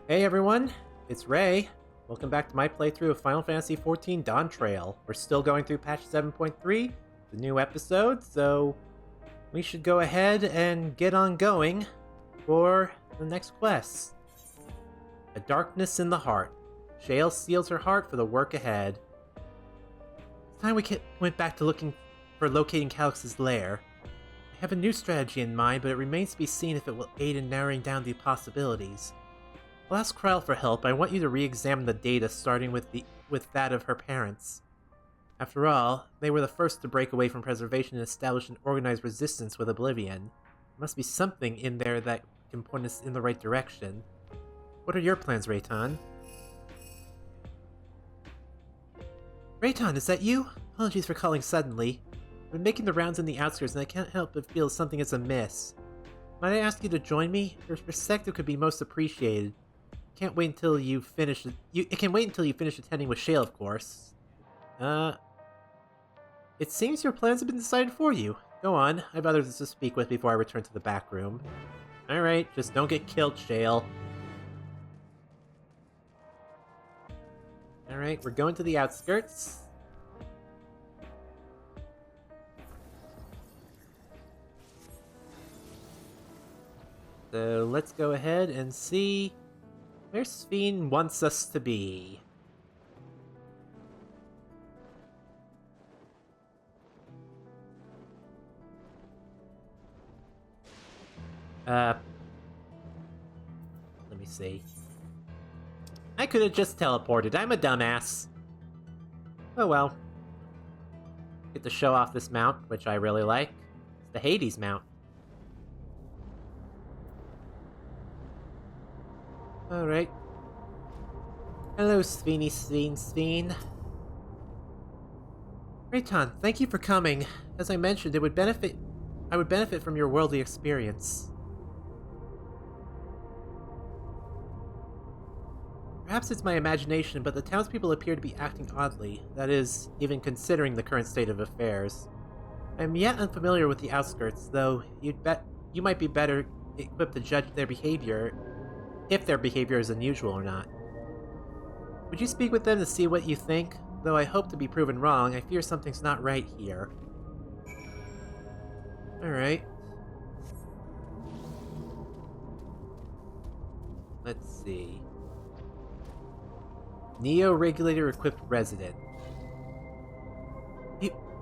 Hey everyone, it's Ray. Welcome back to my playthrough of Final Fantasy XIV Dawntrail. We're still going through patch 7.3, the new episode, so we should go ahead and get on going for the next quest. A darkness in the heart. Shale seals her heart for the work ahead. It's time we went back to locating Calyx's lair. I have a new strategy in mind, but it remains to be seen if it will aid in narrowing down the possibilities. I'll ask Kryl for help. I want you to re-examine the data, starting with that of her parents. After all, they were the first to break away from preservation and establish an organized resistance with Oblivion. There must be something in there that can point us in the right direction. What are your plans, Rei'tan? Rei'tan, is that you? Apologies for calling suddenly. I've been making the rounds in the outskirts and I can't help but feel something is amiss. Might I ask you to join me? Your perspective could be most appreciated. It can wait until you finish attending with Shale, of course. It seems your plans have been decided for you. Go on, I have others to speak with before I return to the back room. Alright, just don't get killed, Shale. Alright, we're going to the outskirts. So let's go ahead and see where Sphene wants us to be. Let me see. I could have just teleported. I'm a dumbass. Oh well. Get to show off this mount, which I really like. It's the Hades mount. Alright. Hello, Sphene. Rei'tan, thank you for coming. As I mentioned, I would benefit from your worldly experience. Perhaps it's my imagination, but the townspeople appear to be acting oddly. That is, even considering the current state of affairs. I am yet unfamiliar with the outskirts, though you might be better equipped to judge their behavior, if their behavior is unusual or not. Would you speak with them to see what you think? Though I hope to be proven wrong, I fear something's not right here. Alright. Let's see. Neo-regulator equipped resident.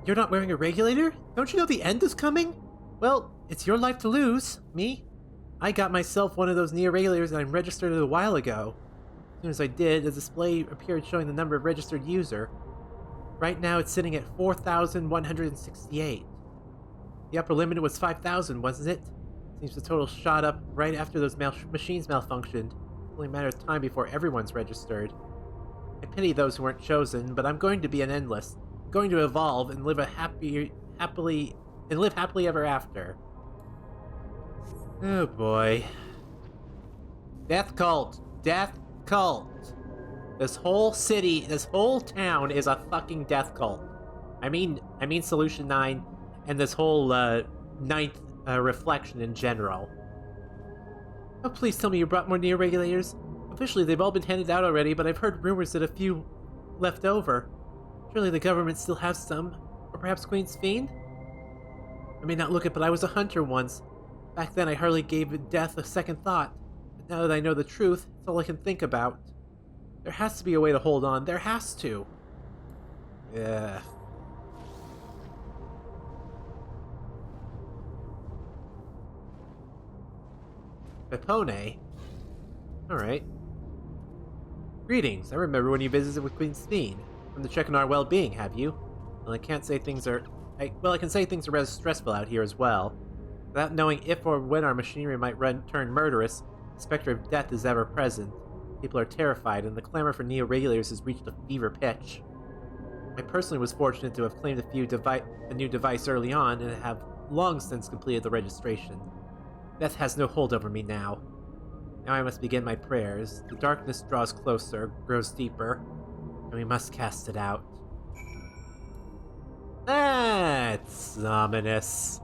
You're not wearing a regulator? Don't you know the end is coming? Well, it's your life to lose. Me? I got myself one of those neo-regulators and I registered it a while ago. As soon as I did, a display appeared showing the number of registered user. Right now it's sitting at 4,168. The upper limit was 5,000, wasn't it? Seems the total shot up right after those machines malfunctioned. Only a matter of time before everyone's registered. I pity those who weren't chosen, but I'm going to be an endless. I'm going to evolve and live happily ever after. Oh boy. Death cult. Death cult. This whole city, this whole town is a fucking death cult. I mean Solution 9 and this whole ninth reflection in general. Oh, please tell me you brought more neo-regulators. Officially, they've all been handed out already, but I've heard rumors that a few left over. Surely the government still has some. Or perhaps Queen Sphene? I may not look it, but I was a hunter once. Back then I hardly gave death a second thought. But now that I know the truth, it's all I can think about. There has to be a way to hold on. There has to. Yeah. Pepone? Alright. Greetings, I remember when you visited with Queen Sphene. Come to check on our well-being, have you? Well, I can say things are rather stressful out here as well. Without knowing if or when our machinery might turn murderous, the specter of death is ever present. People are terrified, and the clamor for neo-regulators has reached a fever pitch. I personally was fortunate to have claimed a new device early on, and have long since completed the registration. Death has no hold over me now. Now I must begin my prayers. The darkness draws closer, grows deeper, and we must cast it out. That's ominous.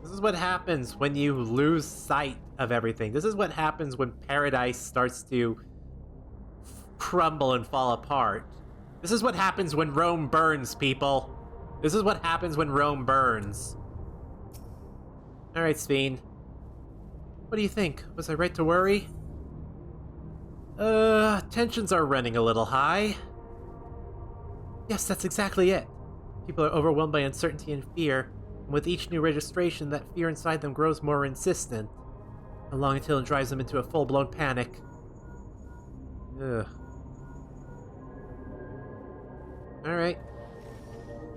This is what happens when you lose sight of everything. This is what happens when paradise starts to crumble and fall apart. This is what happens when Rome burns, people. This is what happens when Rome burns. Alright, Sveen. What do you think? Was I right to worry? Tensions are running a little high. Yes, that's exactly it. People are overwhelmed by uncertainty and fear, and with each new registration, that fear inside them grows more insistent. How long until it drives them into a full-blown panic? Ugh. Alright.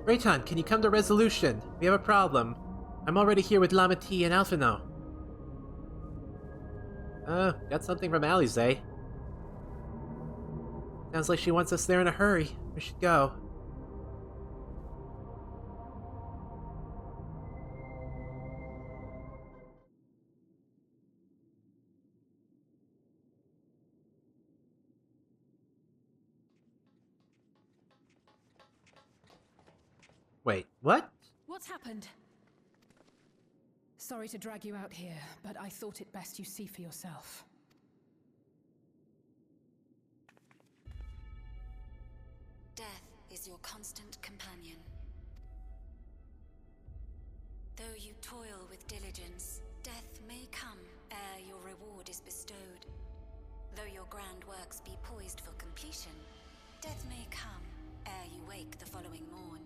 Rei'tan, can you come to resolution? We have a problem. I'm already here with Lama T and Alphino. Got something from Alize. Sounds like she wants us there in a hurry. We should go. Wait, what? What's happened? Sorry to drag you out here, but I thought it best you see for yourself. Death is your constant companion. Though you toil with diligence, death may come ere your reward is bestowed. Though your grand works be poised for completion, death may come ere you wake the following morn.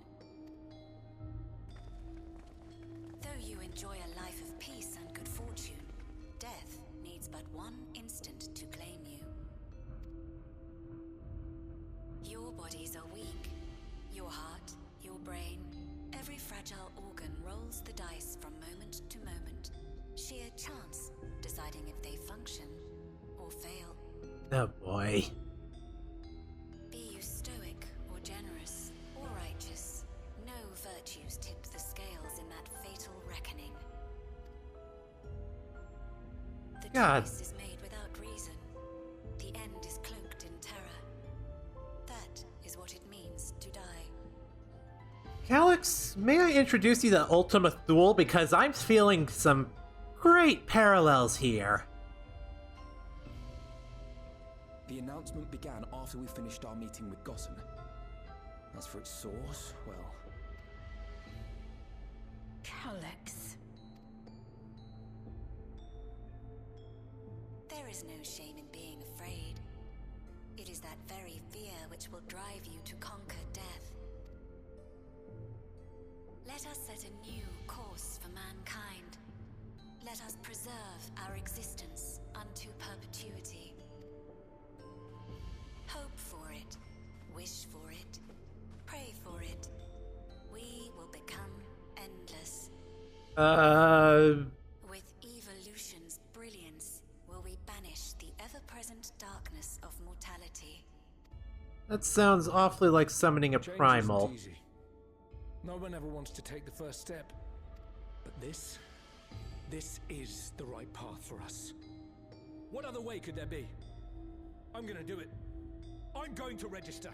Though you enjoy a life of peace and good fortune, death needs but one instant to claim you. Your bodies are weak. Your heart, your brain, every fragile organ rolls the dice from moment to moment. Sheer chance deciding if they function or fail. Oh boy. Be you stoic or generous or righteous, no virtues tipped the scales in that fatal reckoning. The God. choice is made without reason. The end is cloaked in terror. That is what it means to die. Calyx, may I introduce you to Ultima Thule, because I'm feeling some great parallels here. The announcement began after we finished our meeting with Gossen. As for its source, well... Calyx. There is no shame in being afraid. It is that very fear which will drive you to conquer death. Let us set a new course for mankind. Let us preserve our existence unto perpetuity. Hope for it, wish for it, pray for it. We will become endless. With evolution's brilliance, will we banish the ever-present darkness of mortality. That sounds awfully like summoning a Change primal. isn't easy. No one ever wants to take the first step. But this is the right path for us. What other way could there be? I'm gonna do it. I'm going to register.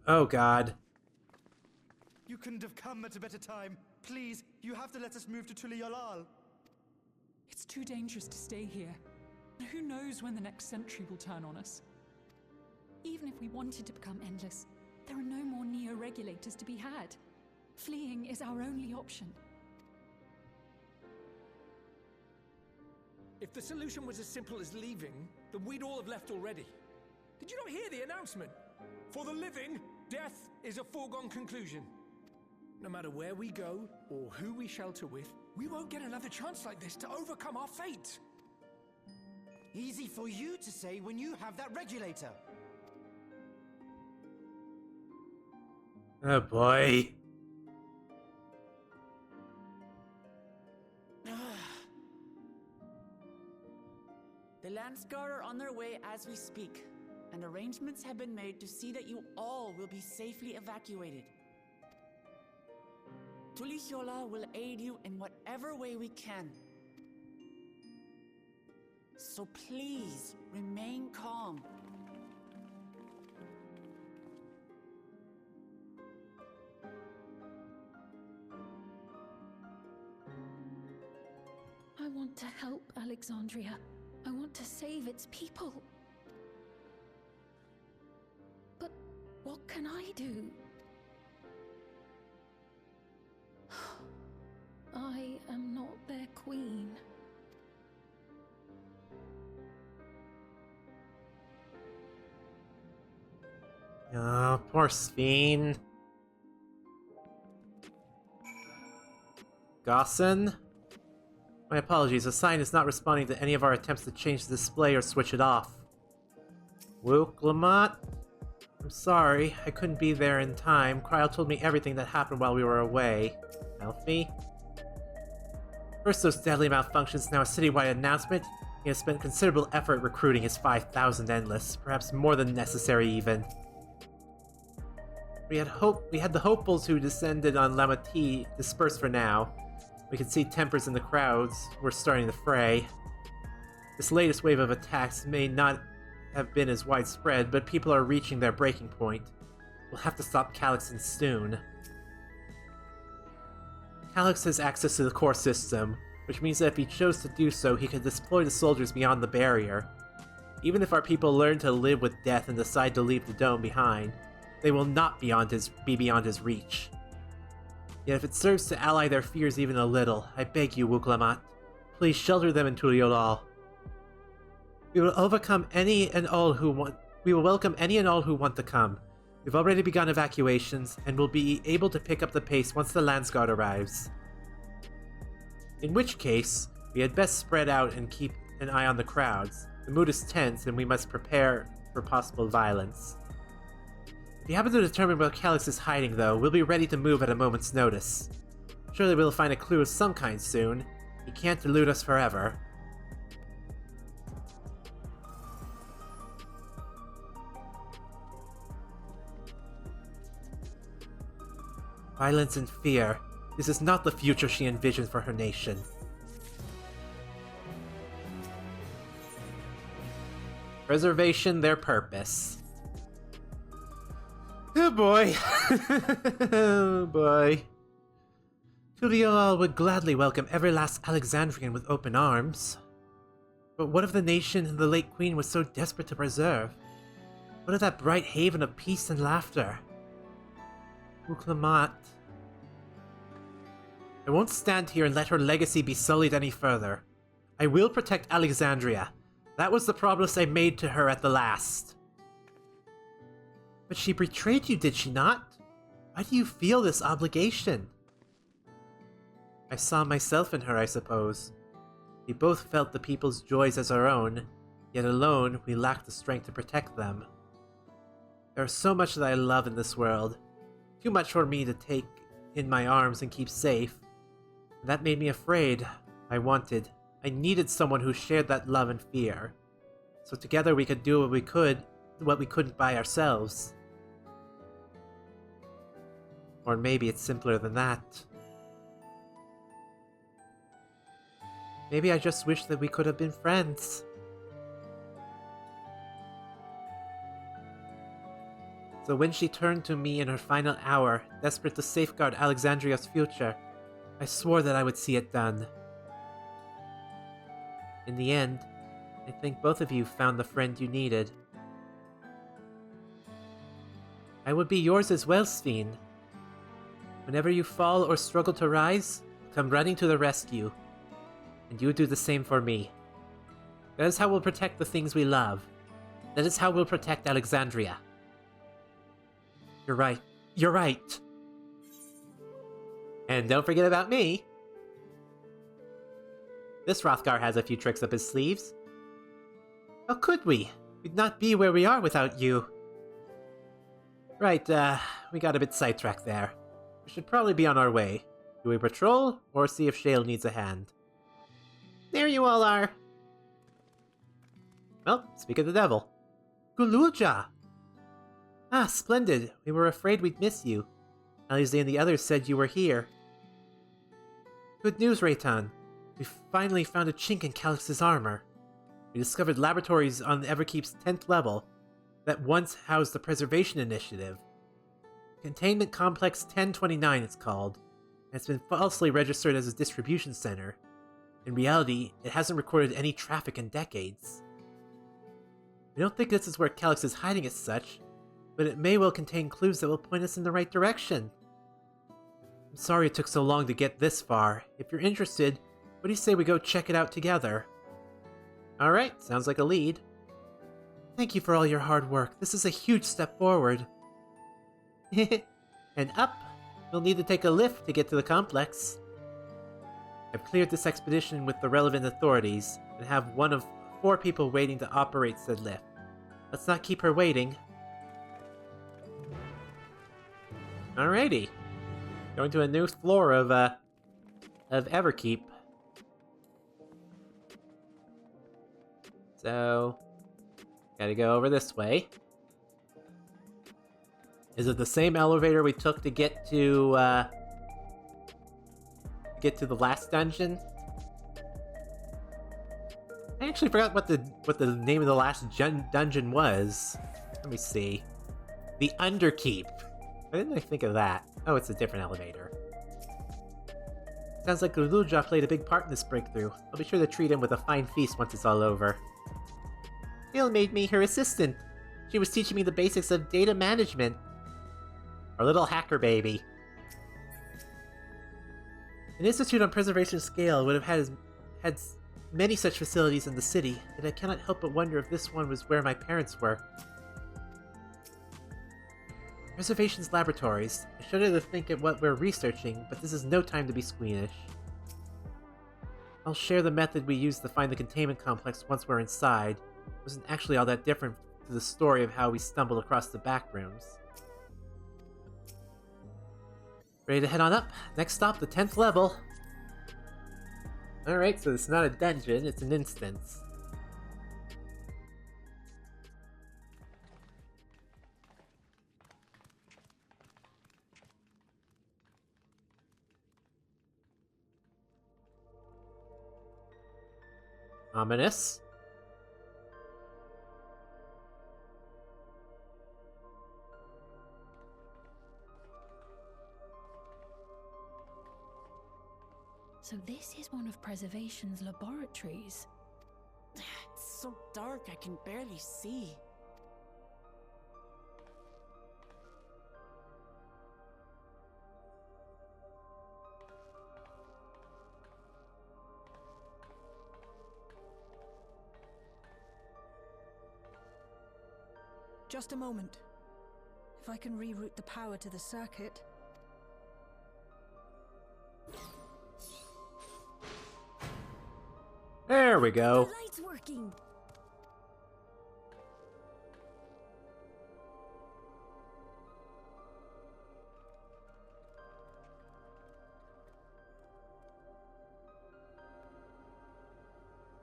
Oh god. You couldn't have come at a better time. Please, you have to let us move to Tuliolal. It's too dangerous to stay here. Who knows when the next century will turn on us? Even if we wanted to become endless, there are no more neo-regulators to be had. Fleeing is our only option. If the solution was as simple as leaving, then we'd all have left already. Did you not hear the announcement? For the living, death is a foregone conclusion. No matter where we go, or who we shelter with, we won't get another chance like this to overcome our fate. Easy for you to say when you have that regulator. Oh boy. The Landsguard are on their way as we speak, and arrangements have been made to see that you all will be safely evacuated. Tulichola will aid you in whatever way we can. So please, remain calm. I want to help Alexandria. I want to save its people. But what can I do? I am not their queen. Oh, poor Sphene. Gossan? My apologies, the sign is not responding to any of our attempts to change the display or switch it off. Wooklamot? I'm sorry, I couldn't be there in time. Cryle told me everything that happened while we were away. Alfie? First those deadly malfunctions, now a citywide announcement. He has spent considerable effort recruiting his 5,000 Endless, perhaps more than necessary even. We had the hopefuls who descended on Lamati dispersed for now. We could see tempers in the crowds were starting the fray. This latest wave of attacks may not have been as widespread, but people are reaching their breaking point. We'll have to stop Calyx soon. Calyx has access to the core system, which means that if he chose to do so, he could deploy the soldiers beyond the barrier. Even if our people learn to live with death and decide to leave the dome behind, they will not be beyond his reach. Yet if it serves to ally their fears even a little, I beg you, Wooklamot, please shelter them in Tuliolal. We will welcome any and all who want to come. We've already begun evacuations, and will be able to pick up the pace once the Landsguard arrives. In which case, we had best spread out and keep an eye on the crowds. The mood is tense, and we must prepare for possible violence. If you happen to determine where Calyx is hiding, though, we'll be ready to move at a moment's notice. Surely we'll find a clue of some kind soon. He can't elude us forever. Violence and fear. This is not the future she envisioned for her nation. Preservation, their purpose. Oh boy. Oh boy. Tuliolal would gladly welcome every last Alexandrian with open arms. But what of the nation the late queen was so desperate to preserve? What of that bright haven of peace and laughter? Wooklamot. I won't stand here and let her legacy be sullied any further. I will protect Alexandria. That was the promise I made to her at the last. But she betrayed you, did she not? Why do you feel this obligation? I saw myself in her, I suppose. We both felt the people's joys as our own, yet alone we lacked the strength to protect them. There is so much that I love in this world. Too much for me to take in my arms and keep safe. That made me afraid. I needed someone who shared that love and fear. So together we could do what we couldn't by ourselves. Or maybe it's simpler than that. Maybe I just wish that we could have been friends. So when she turned to me in her final hour, desperate to safeguard Alexandria's future, I swore that I would see it done. In the end, I think both of you found the friend you needed. I would be yours as well, Sphene. Whenever you fall or struggle to rise, come running to the rescue. And you do the same for me. That is how we'll protect the things we love. That is how we'll protect Alexandria. You're right. You're right. And don't forget about me. This Hrothgar has a few tricks up his sleeves. How could we? We'd not be where we are without you. Right, we got a bit sidetracked there. We should probably be on our way. Do we patrol, or see if Shale needs a hand? There you all are! Well, speak of the devil. Gululja! Ah, splendid. We were afraid we'd miss you. Alize and the others said you were here. Good news, Rei'tan. We finally found a chink in Calyx's armor. We discovered laboratories on Everkeep's 10th level that once housed the Preservation Initiative. Containment Complex 1029 it's called, and it's been falsely registered as a distribution center. In reality, it hasn't recorded any traffic in decades. I don't think this is where Calyx is hiding as such, but it may well contain clues that will point us in the right direction. I'm sorry it took so long to get this far. If you're interested, what do you say we go check it out together? Alright, sounds like a lead. Thank you for all your hard work. This is a huge step forward. And up, we'll need to take a lift to get to the complex. I've cleared this expedition with the relevant authorities, and have one of 4 people waiting to operate said lift. Let's not keep her waiting. Alrighty. Going to a new floor of Everkeep. So, gotta go over this way. Is it the same elevator we took to get to the last dungeon? I actually forgot what the name of the last dungeon was. Let me see. The Underkeep. Why didn't I think of that? Oh, it's a different elevator. Sounds like Gululja played a big part in this breakthrough. I'll be sure to treat him with a fine feast once it's all over. Phil made me her assistant. She was teaching me the basics of data management. Our little hacker baby. An institute on preservation scale would have had many such facilities in the city, and I cannot help but wonder if this one was where my parents were. Preservation's laboratories. I shudder to think at what we're researching, but this is no time to be squeamish. I'll share the method we used to find the containment complex once we're inside. It wasn't actually all that different to the story of how we stumbled across the back rooms. Ready to head on up? Next stop, the 10th level. Alright, so it's not a dungeon, it's an instance. Ominous. So this is one of Preservation's laboratories. It's so dark I can barely see. Just a moment. If I can reroute the power to the circuit. There we go. The light's working.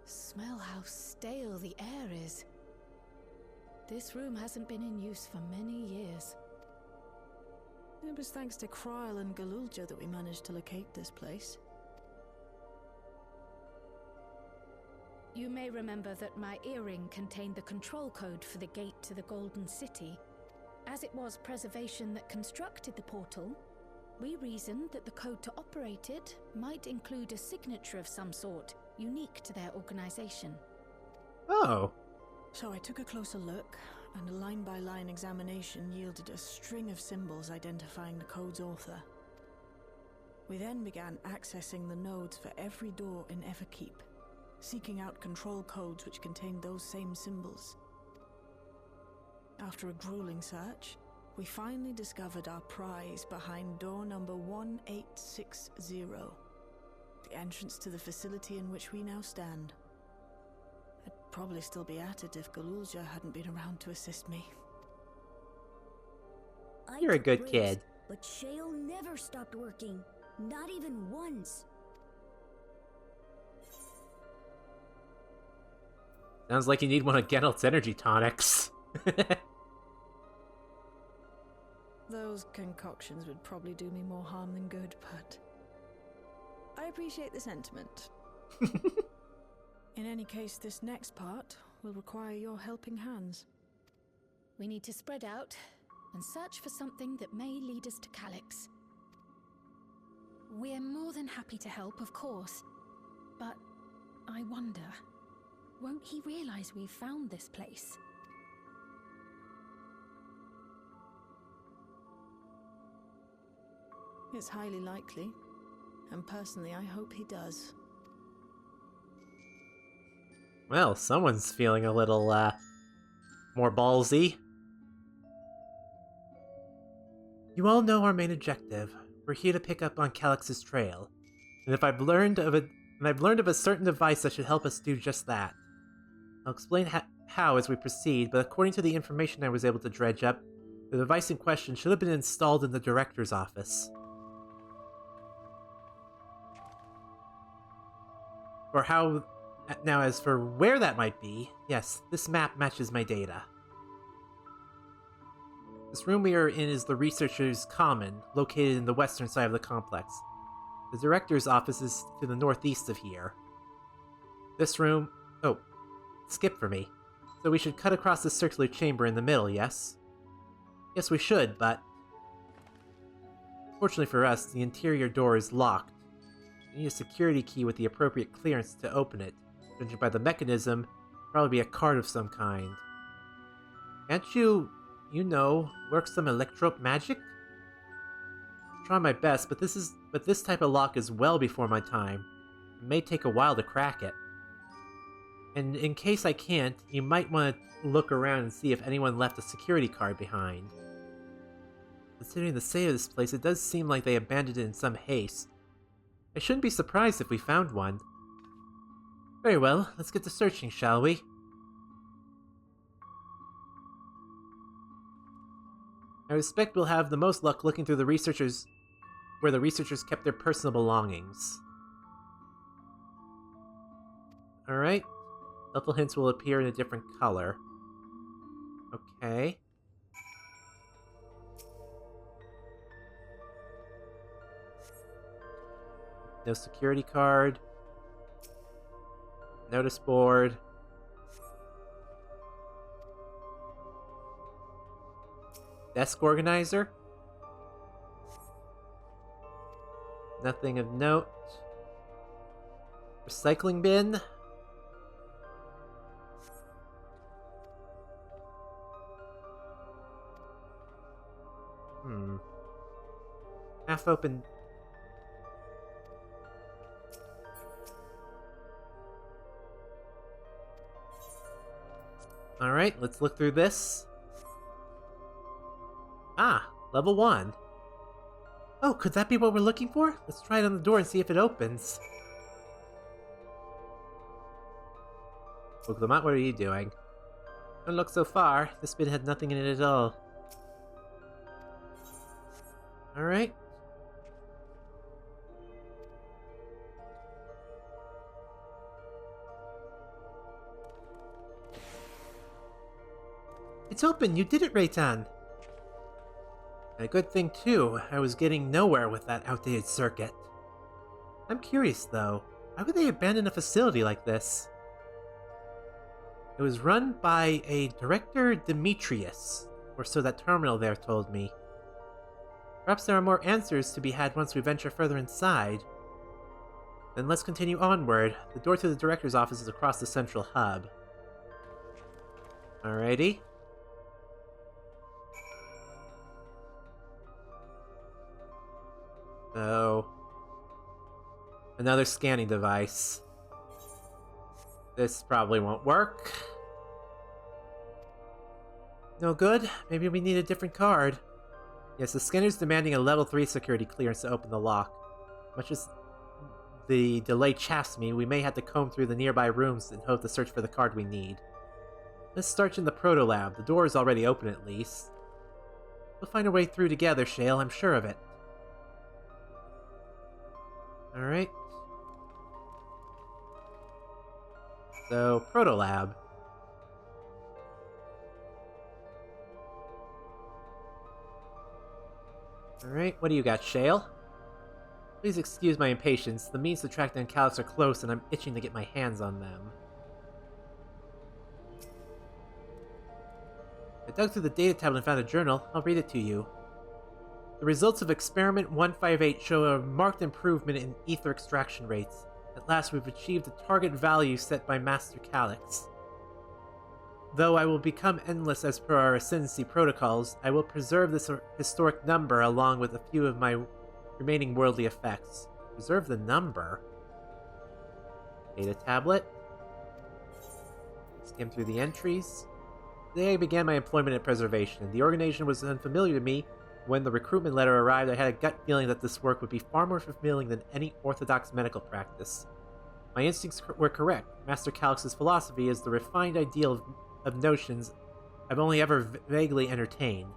Smell how stale the air is. This room hasn't been in use for many years. It was thanks to Krile and Gululja that we managed to locate this place. You may remember that my earring contained the control code for the gate to the Golden City. As it was Preservation that constructed the portal, we reasoned that the code to operate it might include a signature of some sort, unique to their organization. Oh. So I took a closer look, and a line-by-line examination yielded a string of symbols identifying the code's author. We then began accessing the nodes for every door in Everkeep, seeking out control codes which contained those same symbols. After a grueling search, we finally discovered our prize behind door number 1860, the entrance to the facility in which we now stand. I'd probably still be at it if Gululja hadn't been around to assist me. You're a good kid. But Shale never stopped working, not even once. Sounds like you need one of Geralt's energy tonics. Those concoctions would probably do me more harm than good, but I appreciate the sentiment. In any case, this next part will require your helping hands. We need to spread out and search for something that may lead us to Calyx. We're more than happy to help, of course, but I wonder, won't he realize we've found this place? It's highly likely, and personally I hope he does. Well, someone's feeling a little, more ballsy. You all know our main objective. We're here to pick up on Calyx's trail. And I've learned of a certain device that should help us do just that. I'll explain how as we proceed, but according to the information I was able to dredge up, the device in question should have been installed in the director's office. Now, as for where that might be, yes, this map matches my data. This room we are in is the Researcher's Common, located in the western side of the complex. The director's office is to the northeast of here. This room... Oh, skip for me. So we should cut across the circular chamber in the middle, yes? Yes, we should, but... Fortunately for us, the interior door is locked. We need a security key with the appropriate clearance to open it. Judging by the mechanism, probably be a card of some kind. Can't you work some electrope magic? I'll try my best, but this type of lock is well before my time. It may take a while to crack it. And in case I can't, you might want to look around and see if anyone left a security card behind. Considering the state of this place, it does seem like they abandoned it in some haste. I shouldn't be surprised if we found one. Very well, let's get to searching, shall we? I suspect we'll have the most luck looking through where the researchers kept their personal belongings. Alright. Helpful hints will appear in a different color. Okay. No security card. Notice board. Desk organizer. Nothing of note. Recycling bin. Half open. Alright, let's look through this. Ah, level 1. Oh, could that be what we're looking for? Let's try it on the door and see if it opens. Pokemon, what are you doing? Don't look so far. This bin had nothing in it at all. Alright. It's open! You did it, Rei'tan! A good thing, too. I was getting nowhere with that outdated circuit. I'm curious, though. Why would they abandon a facility like this? It was run by a Director Demetrius, or so that terminal there told me. Perhaps there are more answers to be had once we venture further inside. Then let's continue onward. The door to the Director's office is across the central hub. Alrighty. So, another scanning device. This probably won't work. No good? Maybe we need a different card. Yes, the scanner's demanding a level 3 security clearance to open the lock. Much as the delay chaffs me, we may have to comb through the nearby rooms and hope to search for the card we need. Let's start in the proto-lab. The door is already open at least. We'll find a way through together, Shale, I'm sure of it. Alright. So, proto-lab. Alright, what do you got, Shale? Please excuse my impatience. The means to track down Calyx are close and I'm itching to get my hands on them. I dug through the data tablet and found a journal. I'll read it to you. The results of Experiment 158 show a marked improvement in ether extraction rates. At last we've achieved the target value set by Master Calyx. Though I will become endless as per our ascendancy protocols, I will preserve this historic number along with a few of my remaining worldly effects. Preserve the number? Data tablet. Skim through the entries. Today I began my employment at Preservation. The organization was unfamiliar to me. When the recruitment letter arrived, I had a gut feeling that this work would be far more fulfilling than any orthodox medical practice. My instincts were correct. Master Calyx's philosophy is the refined ideal of notions I've only ever vaguely entertained,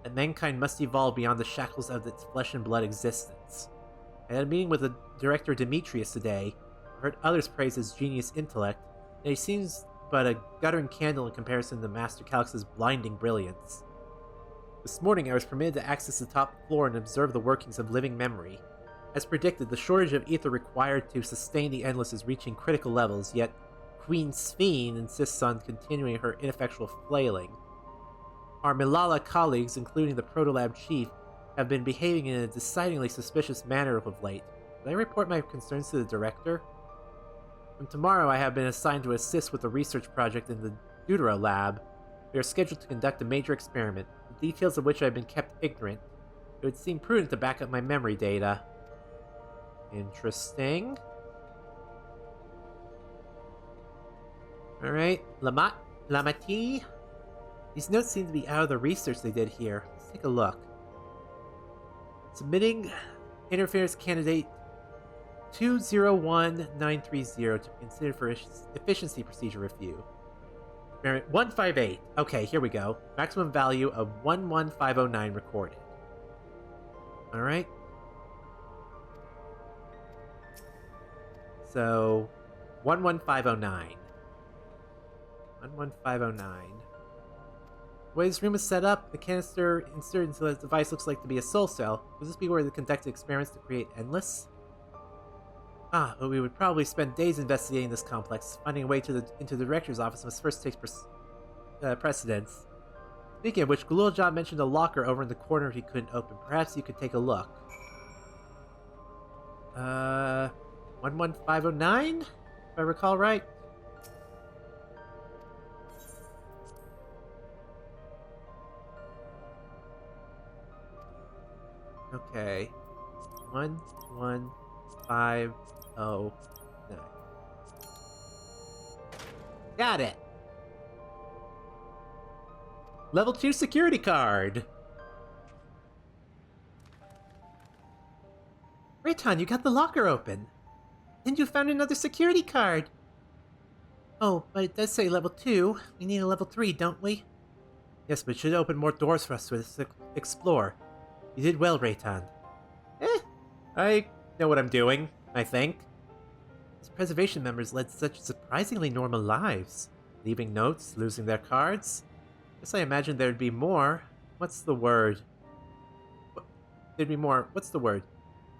that mankind must evolve beyond the shackles of its flesh and blood existence. I had a meeting with the director Demetrius today. I've heard others praise his genius intellect, and he seems but a guttering candle in comparison to Master Calyx's blinding brilliance. This morning I was permitted to access the top floor and observe the workings of living memory. As predicted, the shortage of ether required to sustain the Endless is reaching critical levels, yet Queen Sphene insists on continuing her ineffectual flailing. Our Milala colleagues, including the Protolab chief, have been behaving in a decidedly suspicious manner of late. Did I report my concerns to the director? From tomorrow I have been assigned to assist with the research project in the Dawntrail lab. We are scheduled to conduct a major experiment, the details of which I have been kept ignorant. It would seem prudent to back up my memory data. Interesting. Alright, Lamati. These notes seem to be out of the research they did here. Let's take a look. Submitting interference candidate 201930 to be considered for efficiency procedure review. Experiment 158. Okay, here we go. Maximum value of 11509 recorded. Alright. So, 11509. 11509. The way this room is set up, the canister inserted into the device looks like to be a soul cell. Would this be where they conducted experiments to create Endless? But we would probably spend days investigating this complex. Finding a way into the director's office must first take precedence. Speaking of which, Gululjob mentioned a locker over in the corner he couldn't open. Perhaps you could take a look. 11509? If I recall right? Okay. 11509. Got it! Level 2 security card! Rei'tan, you got the locker open! And you found another security card! Oh, but it does say level 2. We need a level 3, don't we? Yes, but it should open more doors for us to explore. You did well, Rei'tan. I know what I'm doing, I think. These preservation members led such surprisingly normal lives. Leaving notes, losing their cards. Guess I imagined there'd be more. What's the word? There'd be more. What's the word?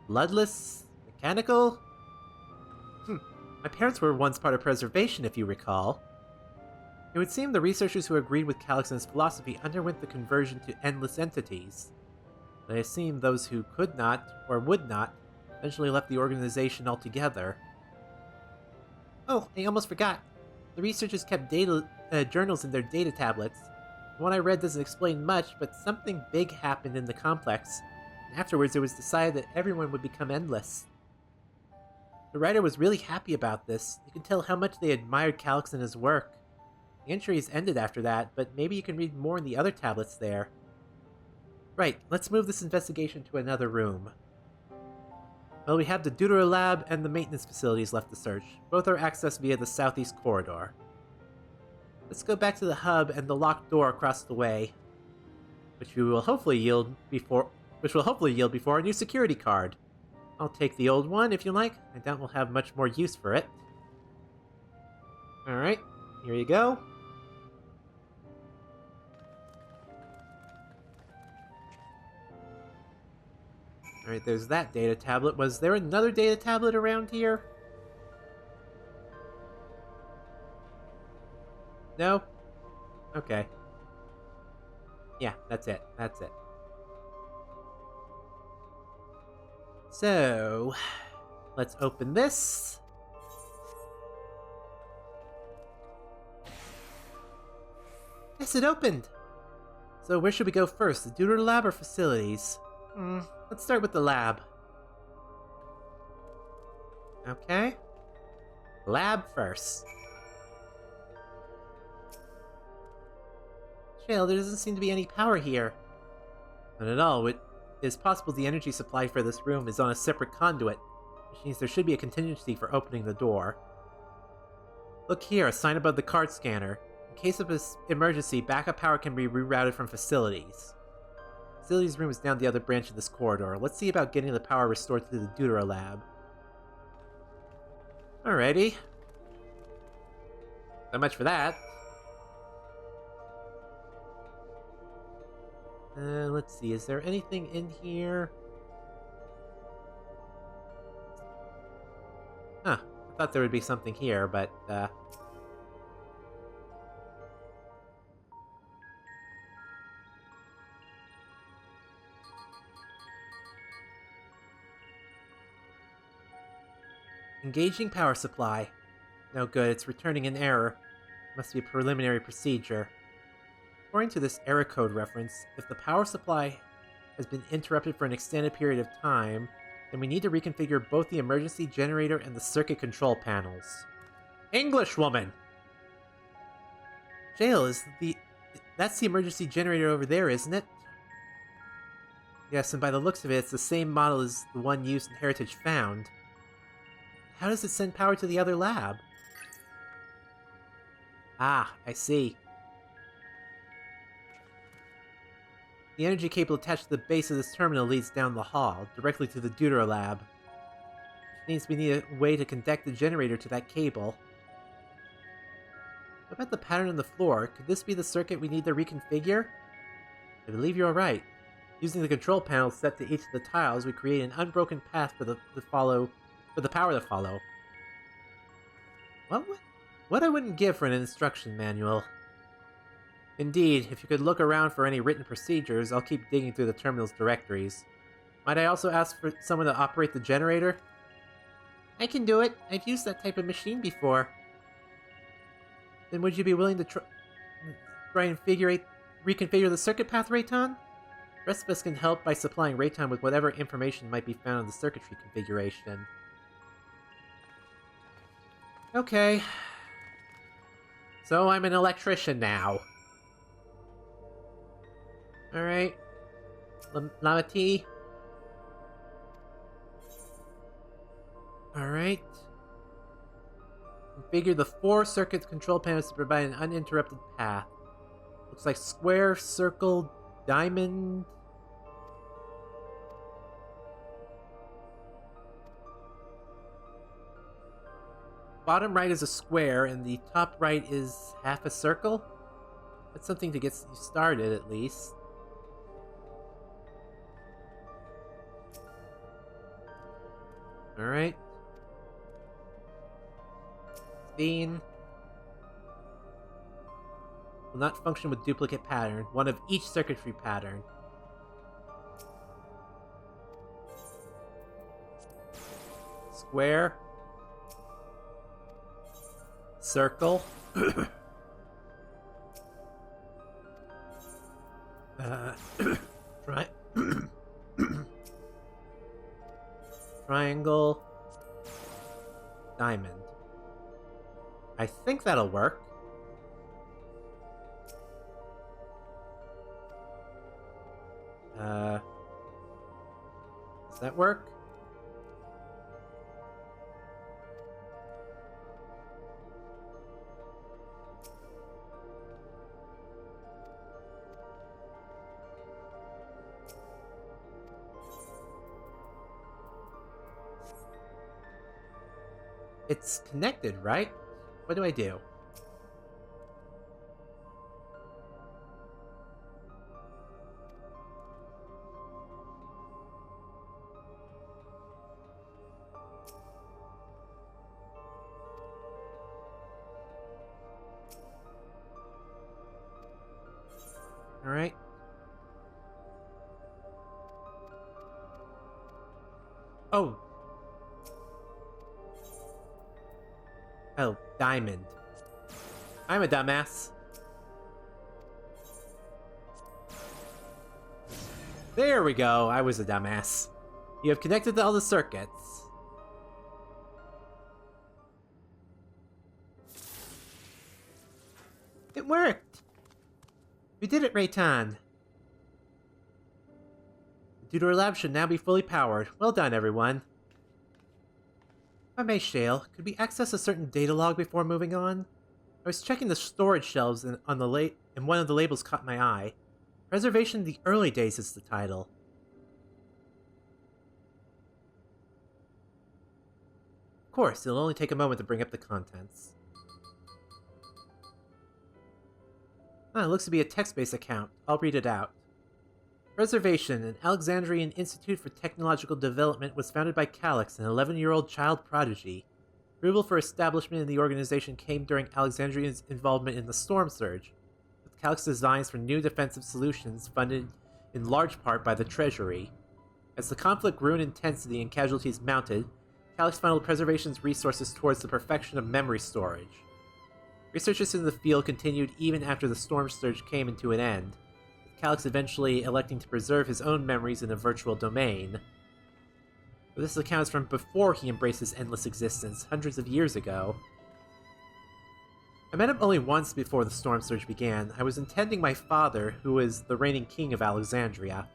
Bloodless? Mechanical? My parents were once part of preservation, if you recall. It would seem the researchers who agreed with Calyx and his philosophy underwent the conversion to endless entities. But I assume those who could not, or would not, eventually left the organization altogether. Oh, I almost forgot. The researchers kept journals in their data tablets. The one I read doesn't explain much, but something big happened in the complex, and afterwards it was decided that everyone would become endless. The writer was really happy about this. You can tell how much they admired Calyx and his work. The entries ended after that, but maybe you can read more in the other tablets there. Right, let's move this investigation to another room. Well, we have the Dawntrail lab and the maintenance facilities left to search. Both are accessed via the southeast corridor. Let's go back to the hub and the locked door across the way, which will hopefully yield before our new security card. I'll take the old one if you like. I doubt we'll have much more use for it. Alright, here you go. Alright, there's that data tablet. Was there another data tablet around here? No? Okay. Yeah, that's it. That's it. So, let's open this. Yes, it opened! So where should we go first, the Deuter lab or facilities? Let's start with the lab. Okay. Lab first. Shale, there doesn't seem to be any power here. Not at all. It is possible the energy supply for this room is on a separate conduit, which means there should be a contingency for opening the door. Look here, a sign above the card scanner. In case of an emergency, backup power can be rerouted from facilities. Facilities room is down the other branch of this corridor. Let's see about getting the power restored to the Deuter lab. Alrighty. So much for that. Let's see, is there anything in here? Huh, I thought there would be something here, but, Engaging power supply. No good, it's returning an error. Must be a preliminary procedure. According to this error code reference, if the power supply has been interrupted for an extended period of time, then we need to reconfigure both the emergency generator and the circuit control panels. English woman! Jail, that's the emergency generator over there, isn't it? Yes, and by the looks of it, it's the same model as the one used in Heritage Found. How does it send power to the other lab? Ah, I see. The energy cable attached to the base of this terminal leads down the hall, directly to the Deuter lab. Which means we need a way to connect the generator to that cable. What about the pattern on the floor? Could this be the circuit we need to reconfigure? I believe you're right. Using the control panel set to each of the tiles, we create an unbroken path for the power to follow. What I wouldn't give for an instruction manual. Indeed, if you could look around for any written procedures, I'll keep digging through the terminal's directories. Might I also ask for someone to operate the generator? I can do it. I've used that type of machine before. Then would you be willing to try and reconfigure the circuit path, Rei'tan? The rest of us can help by supplying Rei'tan with whatever information might be found in the circuitry configuration. Okay. So I'm an electrician now. Alright. Lamati. Alright. Configure the 4 circuit control panels to provide an uninterrupted path. Looks like square, circle, diamond. Bottom right is a square, and the top right is half a circle. That's something to get you started, at least. Alright. Bean. Will not function with duplicate pattern. One of each circuitry pattern. Square. Circle. Triangle. Diamond. I think that'll work. Does that work? It's connected, right? What do I do? Alright. Oh. Oh, diamond. I'm a dumbass. There we go, I was a dumbass. You have connected to all the circuits. It worked! We did it, Rei'tan! The Dawntrail lab should now be fully powered. Well done, everyone. If I may, Shale, could we access a certain data log before moving on? I was checking the storage shelves and one of the labels caught my eye. Preservation in the Early Days is the title. Of course, it'll only take a moment to bring up the contents. Ah, it looks to be a text-based account. I'll read it out. Preservation, an Alexandrian Institute for Technological Development, was founded by Calyx, an 11-year-old child prodigy. Approval for establishment in the organization came during Alexandrian's involvement in the Storm Surge, with Calyx designs for new defensive solutions funded in large part by the Treasury. As the conflict grew in intensity and casualties mounted, Calyx funneled Preservation's resources towards the perfection of memory storage. Researchers in the field continued even after the Storm Surge came to an end, with Calyx eventually electing to preserve his own memories in a virtual domain. But this accounts from before he embraced his endless existence, hundreds of years ago. I met him only once before the Storm Surge began. I was attending my father, who was the reigning king of Alexandria.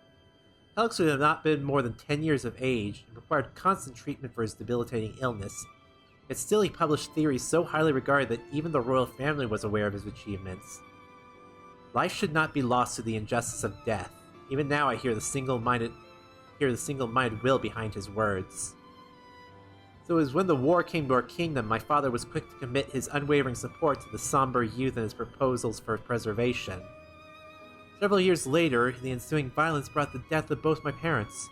Calyx would have not been more than 10 years of age, and required constant treatment for his debilitating illness. Yet still he published theories so highly regarded that even the royal family was aware of his achievements. Life should not be lost to the injustice of death. Even now I hear the single-minded will behind his words. So it was when the war came to our kingdom, my father was quick to commit his unwavering support to the somber youth and his proposals for preservation. Several years later, the ensuing violence brought the death of both my parents.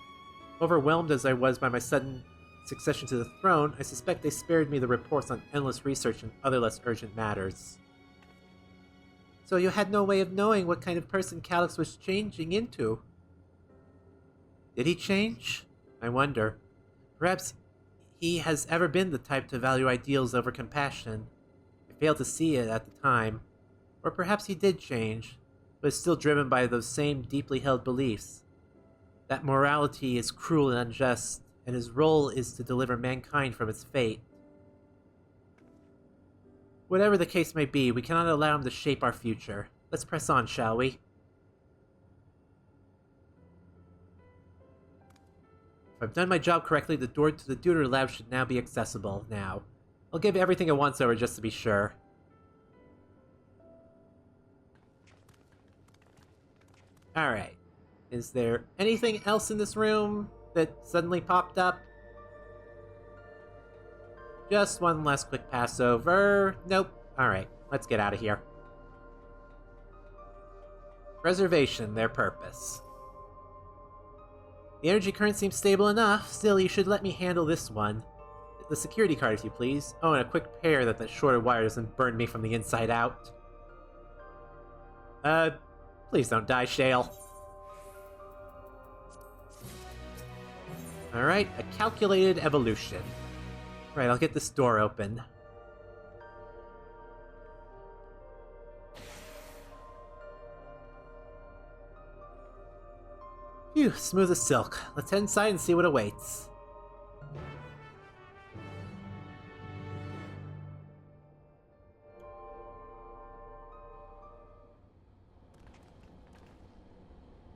Overwhelmed as I was by my sudden succession to the throne, I suspect they spared me the reports on endless research and other less urgent matters. So you had no way of knowing what kind of person Calyx was changing into? Did he change? I wonder. Perhaps he has ever been the type to value ideals over compassion. I failed to see it at the time. Or perhaps he did change, but is still driven by those same deeply held beliefs. That morality is cruel and unjust, and his role is to deliver mankind from its fate. Whatever the case may be, we cannot allow him to shape our future. Let's press on, shall we? If I've done my job correctly, the door to the Dawntrail lab should now be accessible. Now, I'll give everything a once-over just to be sure. Alright. Is there anything else in this room that suddenly popped up? Just one last quick pass over. Nope. Alright, let's get out of here. Preservation, their purpose. The energy current seems stable enough. Still, you should let me handle this one. The security card, if you please. Oh, and a quick pair that the shorter wire doesn't burn me from the inside out. Please don't die, Shale. Alright, a calculated evolution. Right, I'll get this door open. Phew, smooth as silk. Let's head inside and see what awaits.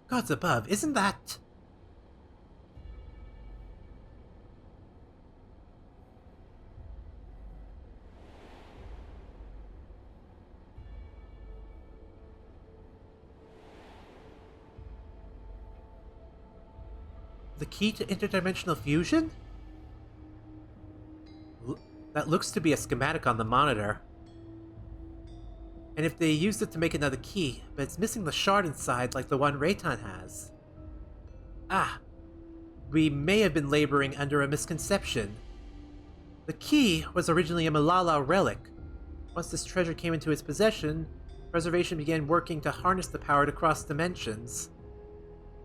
Gods above, isn't that... the key to interdimensional fusion? That looks to be a schematic on the monitor. And if they used it to make another key, but it's missing the shard inside like the one Rei'tan has. Ah, we may have been laboring under a misconception. The key was originally a Malala relic. Once this treasure came into its possession, Preservation began working to harness the power to cross dimensions.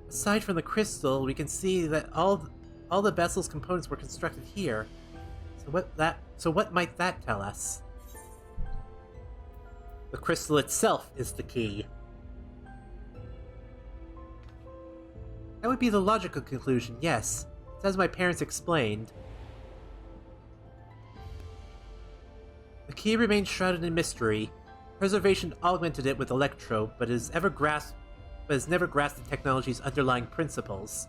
Aside from the crystal, we can see that all the vessel's components were constructed here. So what might that tell us? The crystal itself is the key. That would be the logical conclusion, yes. It's as my parents explained. The key remains shrouded in mystery. Preservation augmented it with electro, but has never grasped the technology's underlying principles.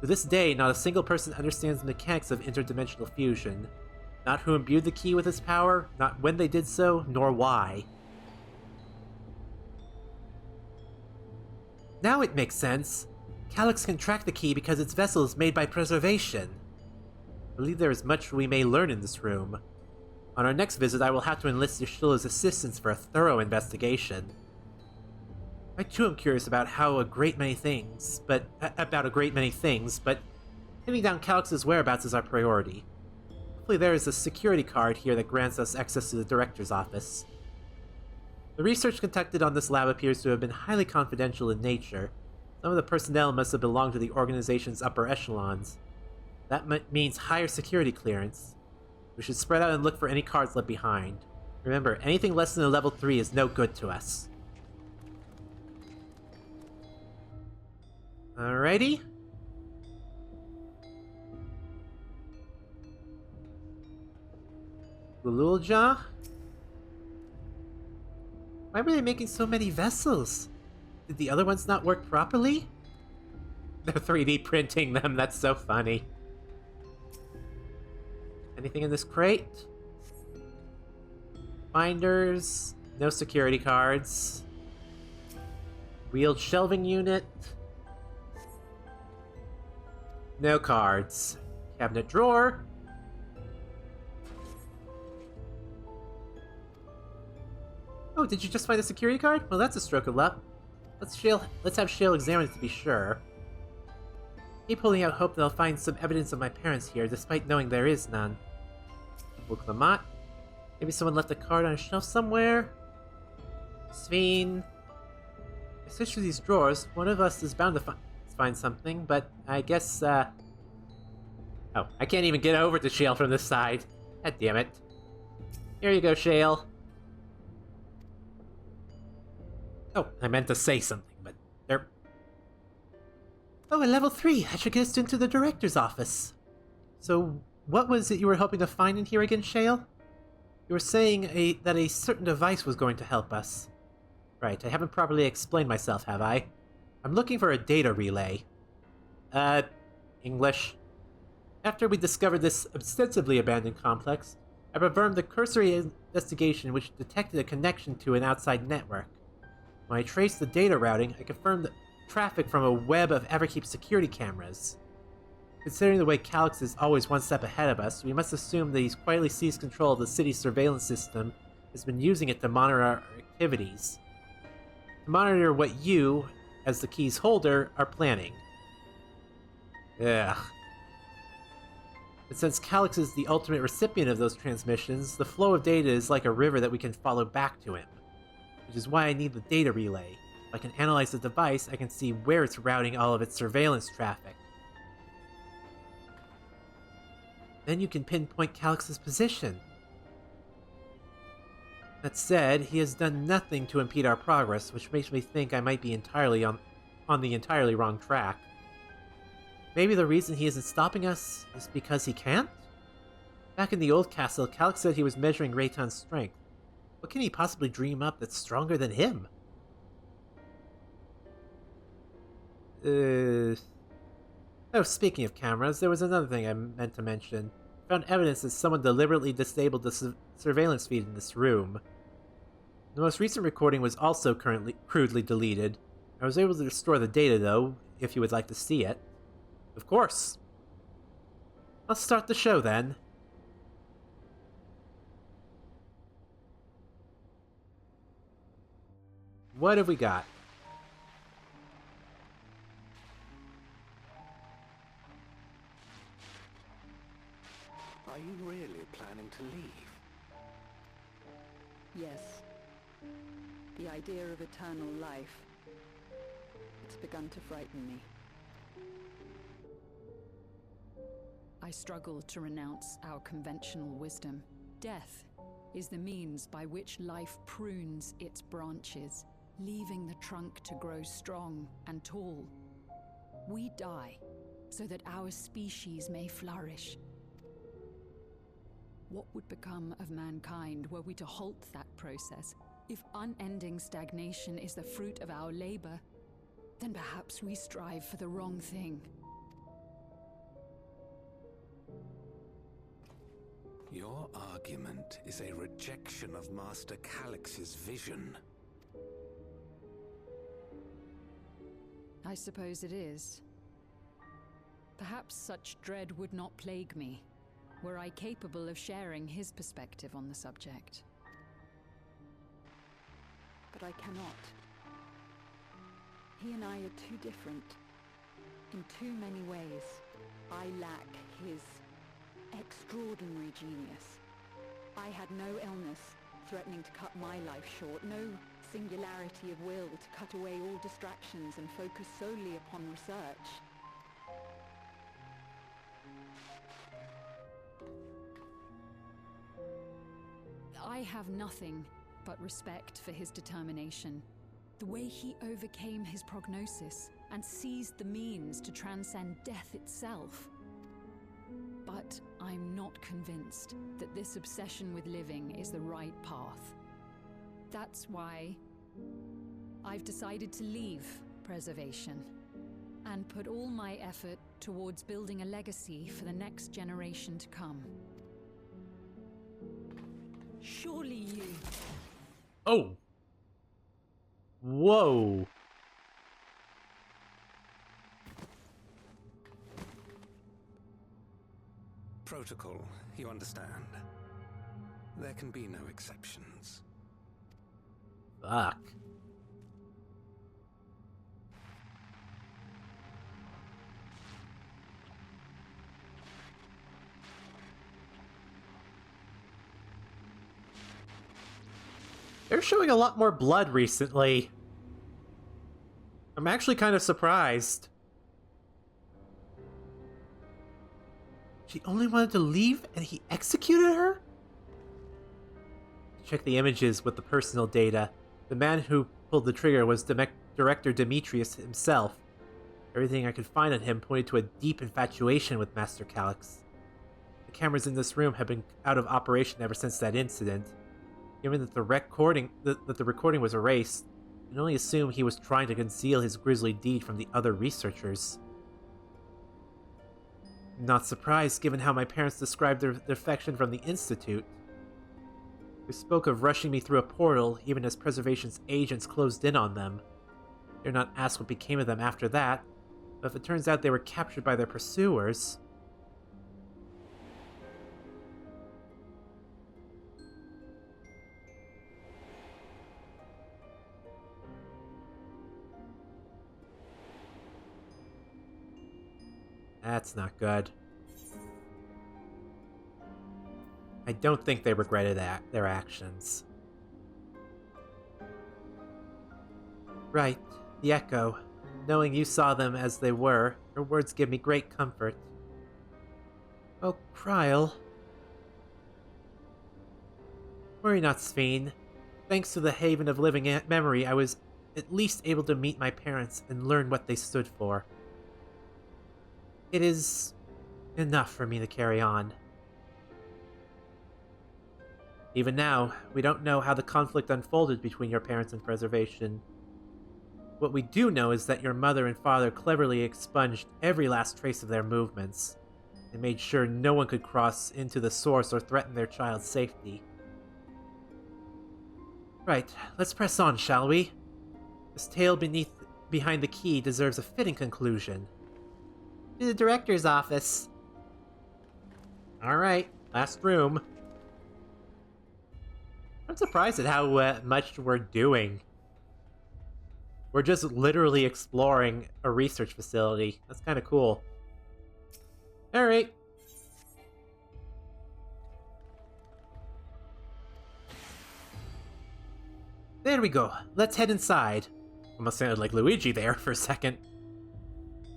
To this day, not a single person understands the mechanics of interdimensional fusion. Not who imbued the key with its power, not when they did so, nor why. Now it makes sense. Calyx can track the key because its vessel is made by preservation. I believe there is much we may learn in this room. On our next visit, I will have to enlist Yashila's assistance for a thorough investigation. I too am curious about a great many things, but pinning down Calyx's whereabouts is our priority. Hopefully there is a security card here that grants us access to the director's office. The research conducted on this lab appears to have been highly confidential in nature. Some of the personnel must have belonged to the organization's upper echelons. That means higher security clearance. We should spread out and look for any cards left behind. Remember, anything less than a level 3 is no good to us. Alrighty. Gululja? Why were they making so many vessels? Did the other ones not work properly? They're 3D printing them, that's so funny. Anything in this crate? Binders. No security cards. Wheeled shelving unit. No cards. Cabinet drawer. Oh, did you just find a security card? Well, that's a stroke of luck. Let's have Shale examine it to be sure. Keep holding out hope that I'll find some evidence of my parents here, despite knowing there is none. Clamat. Maybe someone left a card on a shelf somewhere? Sveen. I searched through these drawers. One of us is bound to find something, but I guess, Oh, I can't even get over to Shale from this side. God damn it. Here you go, Shale. Oh, I meant to say something, but there... Oh, a level 3! I should get us into the director's office. So, what was it you were hoping to find in here again, Shale? You were saying that a certain device was going to help us. Right, I haven't properly explained myself, have I? I'm looking for a data relay. English. After we discovered this ostensibly abandoned complex, I performed a cursory investigation which detected a connection to an outside network. When I traced the data routing, I confirmed the traffic from a web of Everkeep security cameras. Considering the way Calyx is always one step ahead of us, we must assume that he's quietly seized control of the city's surveillance system and has been using it to monitor our activities. To monitor what you, as the key's holder, are planning. Ugh. But since Calyx is the ultimate recipient of those transmissions, the flow of data is like a river that we can follow back to him. Which is why I need the data relay. If I can analyze the device, I can see where it's routing all of its surveillance traffic. Then you can pinpoint Calyx's position. That said, he has done nothing to impede our progress, which makes me think I might be entirely on the entirely wrong track. Maybe the reason he isn't stopping us is because he can't? Back in the old castle, Calyx said he was measuring Rei'tan's strength. What can he possibly dream up that's stronger than him? Oh, speaking of cameras, there was another thing I meant to mention. I found evidence that someone deliberately disabled the surveillance feed in this room. The most recent recording was also crudely deleted. I was able to restore the data, though, if you would like to see it. Of course. I'll start the show, then. What have we got? Are you really planning to leave? Yes. The idea of eternal life. It's begun to frighten me. I struggle to renounce our conventional wisdom. Death is the means by which life prunes its branches, leaving the trunk to grow strong and tall. We die, so that our species may flourish. What would become of mankind were we to halt that process? If unending stagnation is the fruit of our labor, then perhaps we strive for the wrong thing. Your argument is a rejection of Master Calyx's vision. I suppose it is. Perhaps such dread would not plague me, were I capable of sharing his perspective on the subject. But I cannot. He and I are too different. In too many ways. I lack his extraordinary genius. I had no illness threatening to cut my life short, no singularity of will to cut away all distractions and focus solely upon research. I have nothing but respect for his determination. The way he overcame his prognosis and seized the means to transcend death itself. But I'm not convinced that this obsession with living is the right path. That's why I've decided to leave preservation and put all my effort towards building a legacy for the next generation to come. Surely you... Oh! Whoa! Protocol, you understand. There can be no exceptions. Fuck. They're showing a lot more blood recently. I'm actually kind of surprised. She only wanted to leave and he executed her? Check the images with the personal data. The man who pulled the trigger was Director Demetrius himself. Everything I could find on him pointed to a deep infatuation with Master Calyx. The cameras in this room have been out of operation ever since that incident. Given that the recording was erased, I can only assume he was trying to conceal his grisly deed from the other researchers. I'm not surprised, given how my parents described their defection from the Institute. They spoke of rushing me through a portal, even as Preservation's agents closed in on them. They're not asked what became of them after that, but if it turns out they were captured by their pursuers... That's not good. I don't think they regretted their actions. Right, the Echo. Knowing you saw them as they were, her words give me great comfort. Oh, Kryl. Worry not, Sphene. Thanks to the Haven of Living Memory, I was at least able to meet my parents and learn what they stood for. It is enough for me to carry on. Even now, we don't know how the conflict unfolded between your parents and Preservation. What we do know is that your mother and father cleverly expunged every last trace of their movements. They made sure no one could cross into the source or threaten their child's safety. Right, let's press on, shall we? This tale behind the key deserves a fitting conclusion. To the director's office. Alright, last room. I'm surprised at how much we're doing. We're just literally exploring a research facility. That's kind of cool. Alright. There we go. Let's head inside. Almost sounded like Luigi there for a second.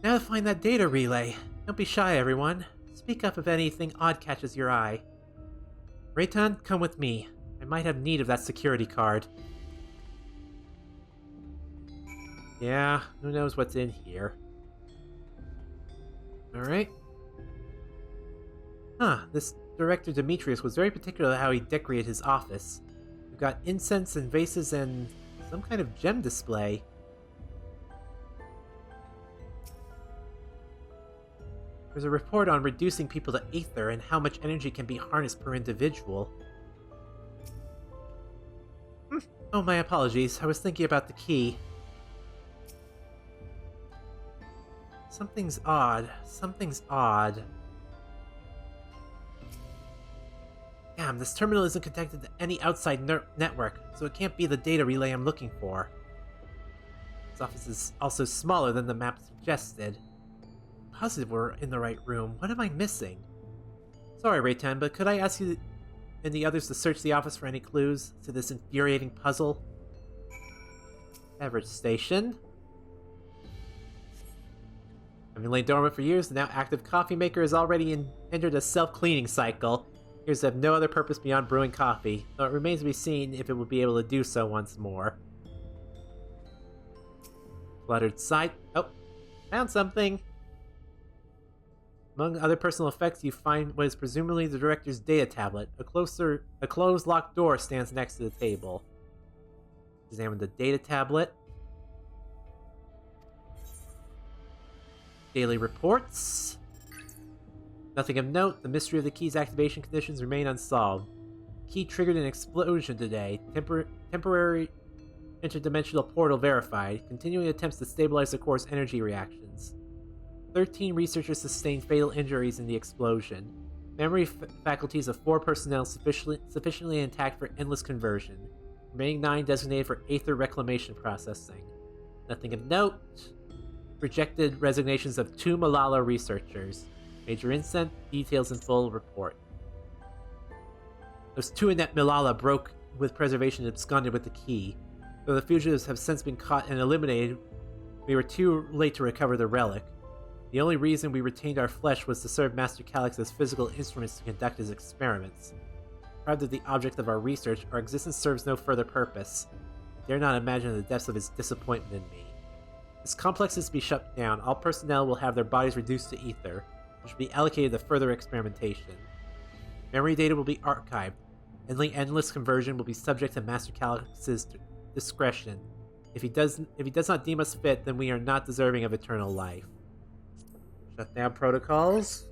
Now to find that data relay. Don't be shy, everyone. Speak up if anything odd catches your eye. Rei'tan, come with me. I might have need of that security card. Yeah, who knows what's in here. Alright. Huh, this director Demetrius was very particular how he decorated his office. We've got incense and vases and some kind of gem display. There's a report on reducing people to aether and how much energy can be harnessed per individual. Oh, my apologies. I was thinking about the key. Something's odd. Something's odd. Damn, this terminal isn't connected to any outside network, so it can't be the data relay I'm looking for. This office is also smaller than the map suggested. Positive we're in the right room. What am I missing? Sorry, Rei'tan, but could I ask you and the others to search the office for any clues to this infuriating puzzle? Beverage station. Having lain dormant for years, the now active coffee maker has already entered a self-cleaning cycle. It appears to have no other purpose beyond brewing coffee, though it remains to be seen if it will be able to do so once more. Cluttered site. Oh, found something! Among other personal effects, you find what is presumably the director's data tablet. A closed locked door stands next to the table. Examine the data tablet. Daily reports. Nothing of note. The mystery of the key's activation conditions remain unsolved. The key triggered an explosion today. Temporary interdimensional portal verified. Continuing attempts to stabilize the core's energy reactions. 13 researchers sustained fatal injuries in the explosion. Memory faculties of 4 personnel sufficiently intact for endless conversion. Remaining 9 designated for aether reclamation processing. Nothing of note. Rejected resignations of 2 Malala researchers. Major incident, details in full report. Those 2 inept Malala broke with preservation and absconded with the key. Though the fugitives have since been caught and eliminated, we were too late to recover the relic. The only reason we retained our flesh was to serve Master Calyx as physical instruments to conduct his experiments. Deprived of the object of our research, our existence serves no further purpose. I dare not imagine the depths of his disappointment in me. This complex is to be shut down. All personnel will have their bodies reduced to ether, which will be allocated to further experimentation. Memory data will be archived. Endless conversion will be subject to Master Calyx's discretion. If he does not deem us fit, then we are not deserving of eternal life. Shutdown protocols.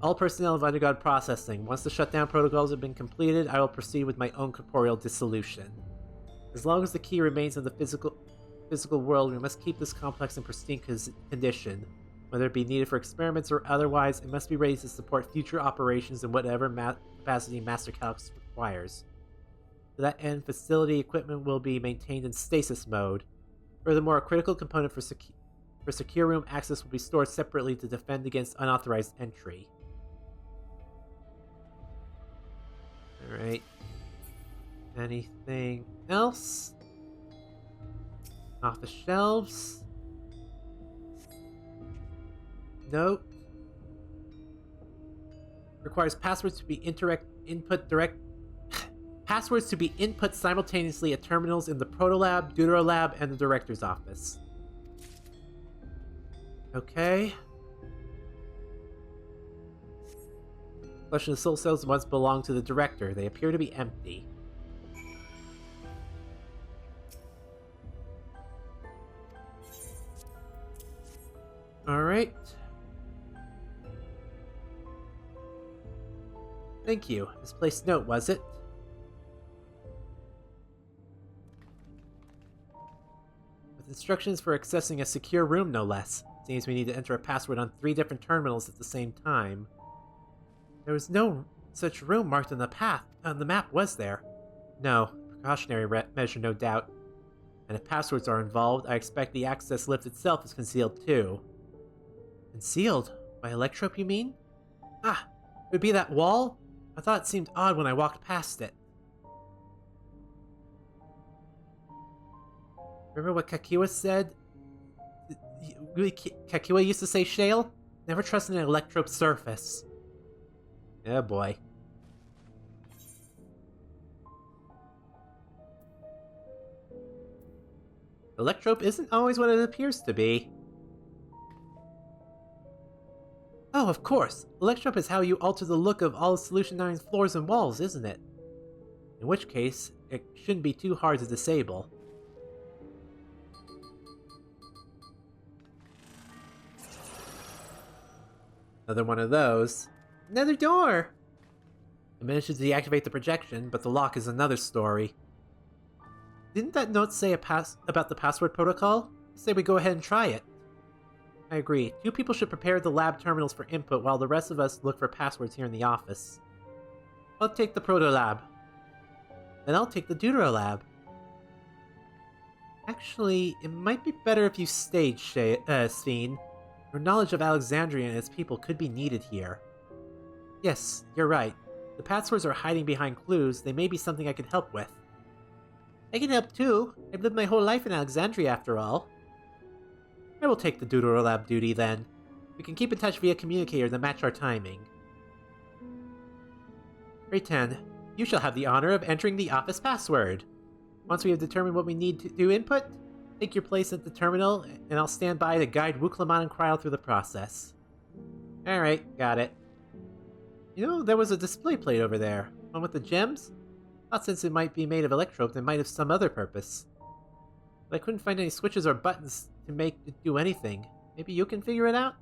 All personnel have undergone processing. Once the shutdown protocols have been completed, I will proceed with my own corporeal dissolution. As long as the key remains in the physical world, we must keep this complex in pristine condition. Whether it be needed for experiments or otherwise, it must be ready to support future operations in whatever capacity Master Calyx requires. To that end, facility equipment will be maintained in stasis mode. Furthermore, a critical component for secure room access will be stored separately to defend against unauthorized entry. Alright. Anything else? Off the shelves? Nope. Requires passwords to be passwords to be input simultaneously at terminals in the Protolab, Deuterolab, and the Director's office. Okay. Flesh and soul cells once belonged to the Director. They appear to be empty. Alright. Thank you. Misplaced note, was it? With instructions for accessing a secure room, no less. Seems we need to enter a password on 3 different terminals at the same time. There was no such room marked on the map, was there? No. Precautionary measure, no doubt. And if passwords are involved, I expect the access lift itself is concealed too. Concealed? By electrope, you mean? Ah! It would be that wall? I thought it seemed odd when I walked past it. Remember what Kakiwa said? Kakiwa used to say, Shale? Never trust an electrope surface. Oh boy. Electrope isn't always what it appears to be. Oh, of course. Electrope is how you alter the look of all of Solution 9's floors and walls, isn't it? In which case, it shouldn't be too hard to disable. Another one of those. Another door! I managed to deactivate the projection, but the lock is another story. Didn't that note say about the password protocol? Say we go ahead and try it. I agree. 2 people should prepare the lab terminals for input while the rest of us look for passwords here in the office. I'll take the proto lab. Then I'll take the deutero lab. Actually, it might be better if you stayed, Sphene. Your knowledge of Alexandria and its people could be needed here. Yes, you're right. The passwords are hiding behind clues. They may be something I could help with. I can help too. I've lived my whole life in Alexandria after all. I will take the Deutero Lab duty then. We can keep in touch via communicator to match our timing. Rei'tan, you shall have the honor of entering the office password. Once we have determined what we need to do input, take your place at the terminal, and I'll stand by to guide Wuklamon and Kryl through the process. Alright, got it. You know, there was a display plate over there. One with the gems? Thought since it might be made of electrope, it might have some other purpose. But I couldn't find any switches or buttons to make it do anything. Maybe you can figure it out?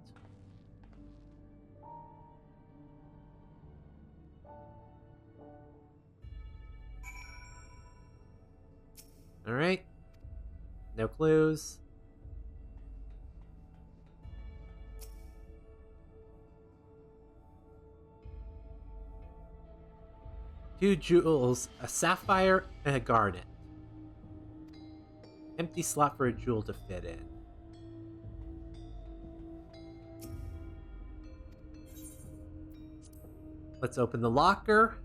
Alright. No clues. Two jewels, a sapphire, and a garnet. Empty slot for a jewel to fit in. Let's open the locker.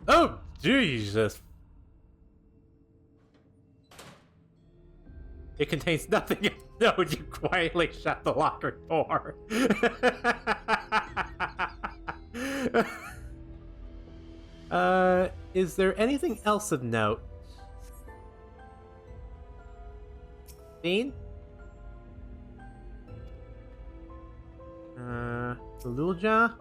Oh, Jesus! It contains nothing. No, you quietly shut the locker door. Is there anything else of note? Bean? Lulja?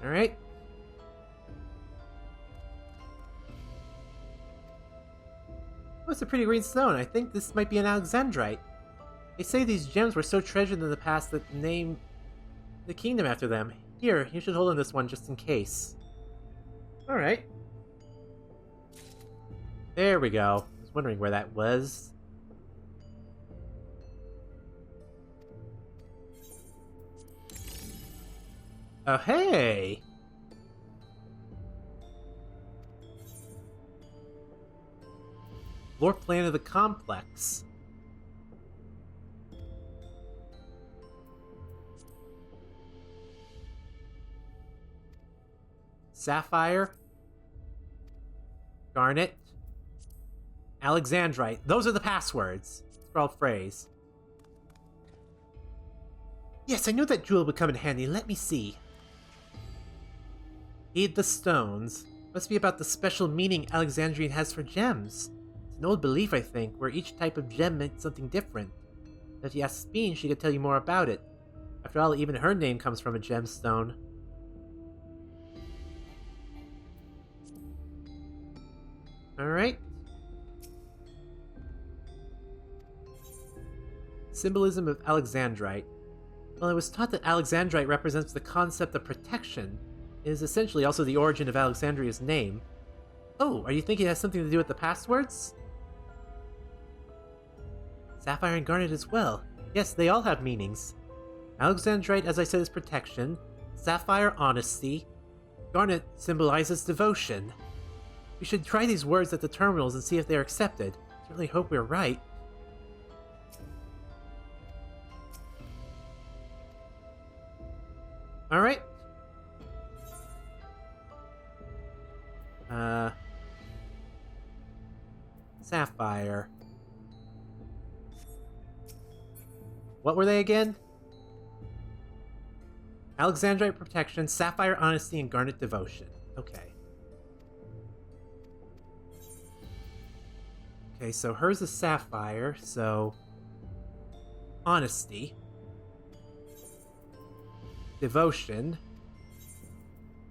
Alright. Oh, it's a pretty green stone. I think this might be an Alexandrite. They say these gems were so treasured in the past that they named the kingdom after them. Here, you should hold on this one just in case. Alright. There we go. I was wondering where that was. Oh, hey! Floor plan of the complex. Sapphire. Garnet. Alexandrite. Those are the passwords. Spelled phrase. Yes, I knew that jewel would come in handy. Let me see. Heed the stones. Must be about the special meaning Alexandrian has for gems. It's an old belief, I think, where each type of gem meant something different. But if you ask Sphene, she could tell you more about it. After all, even her name comes from a gemstone. Alright. Symbolism of Alexandrite. Well, I was taught that Alexandrite represents the concept of protection. It is essentially also the origin of Alexandria's name. Oh, are you thinking it has something to do with the passwords? Sapphire and Garnet as well. Yes, they all have meanings. Alexandrite, as I said, is protection. Sapphire, honesty. Garnet symbolizes devotion. We should try these words at the terminals and see if they are accepted. Certainly hope we're right. Alright. Sapphire. What were they again? Alexandrite protection, Sapphire honesty, and Garnet devotion. Okay. Okay, so hers is sapphire, so... Honesty. Devotion.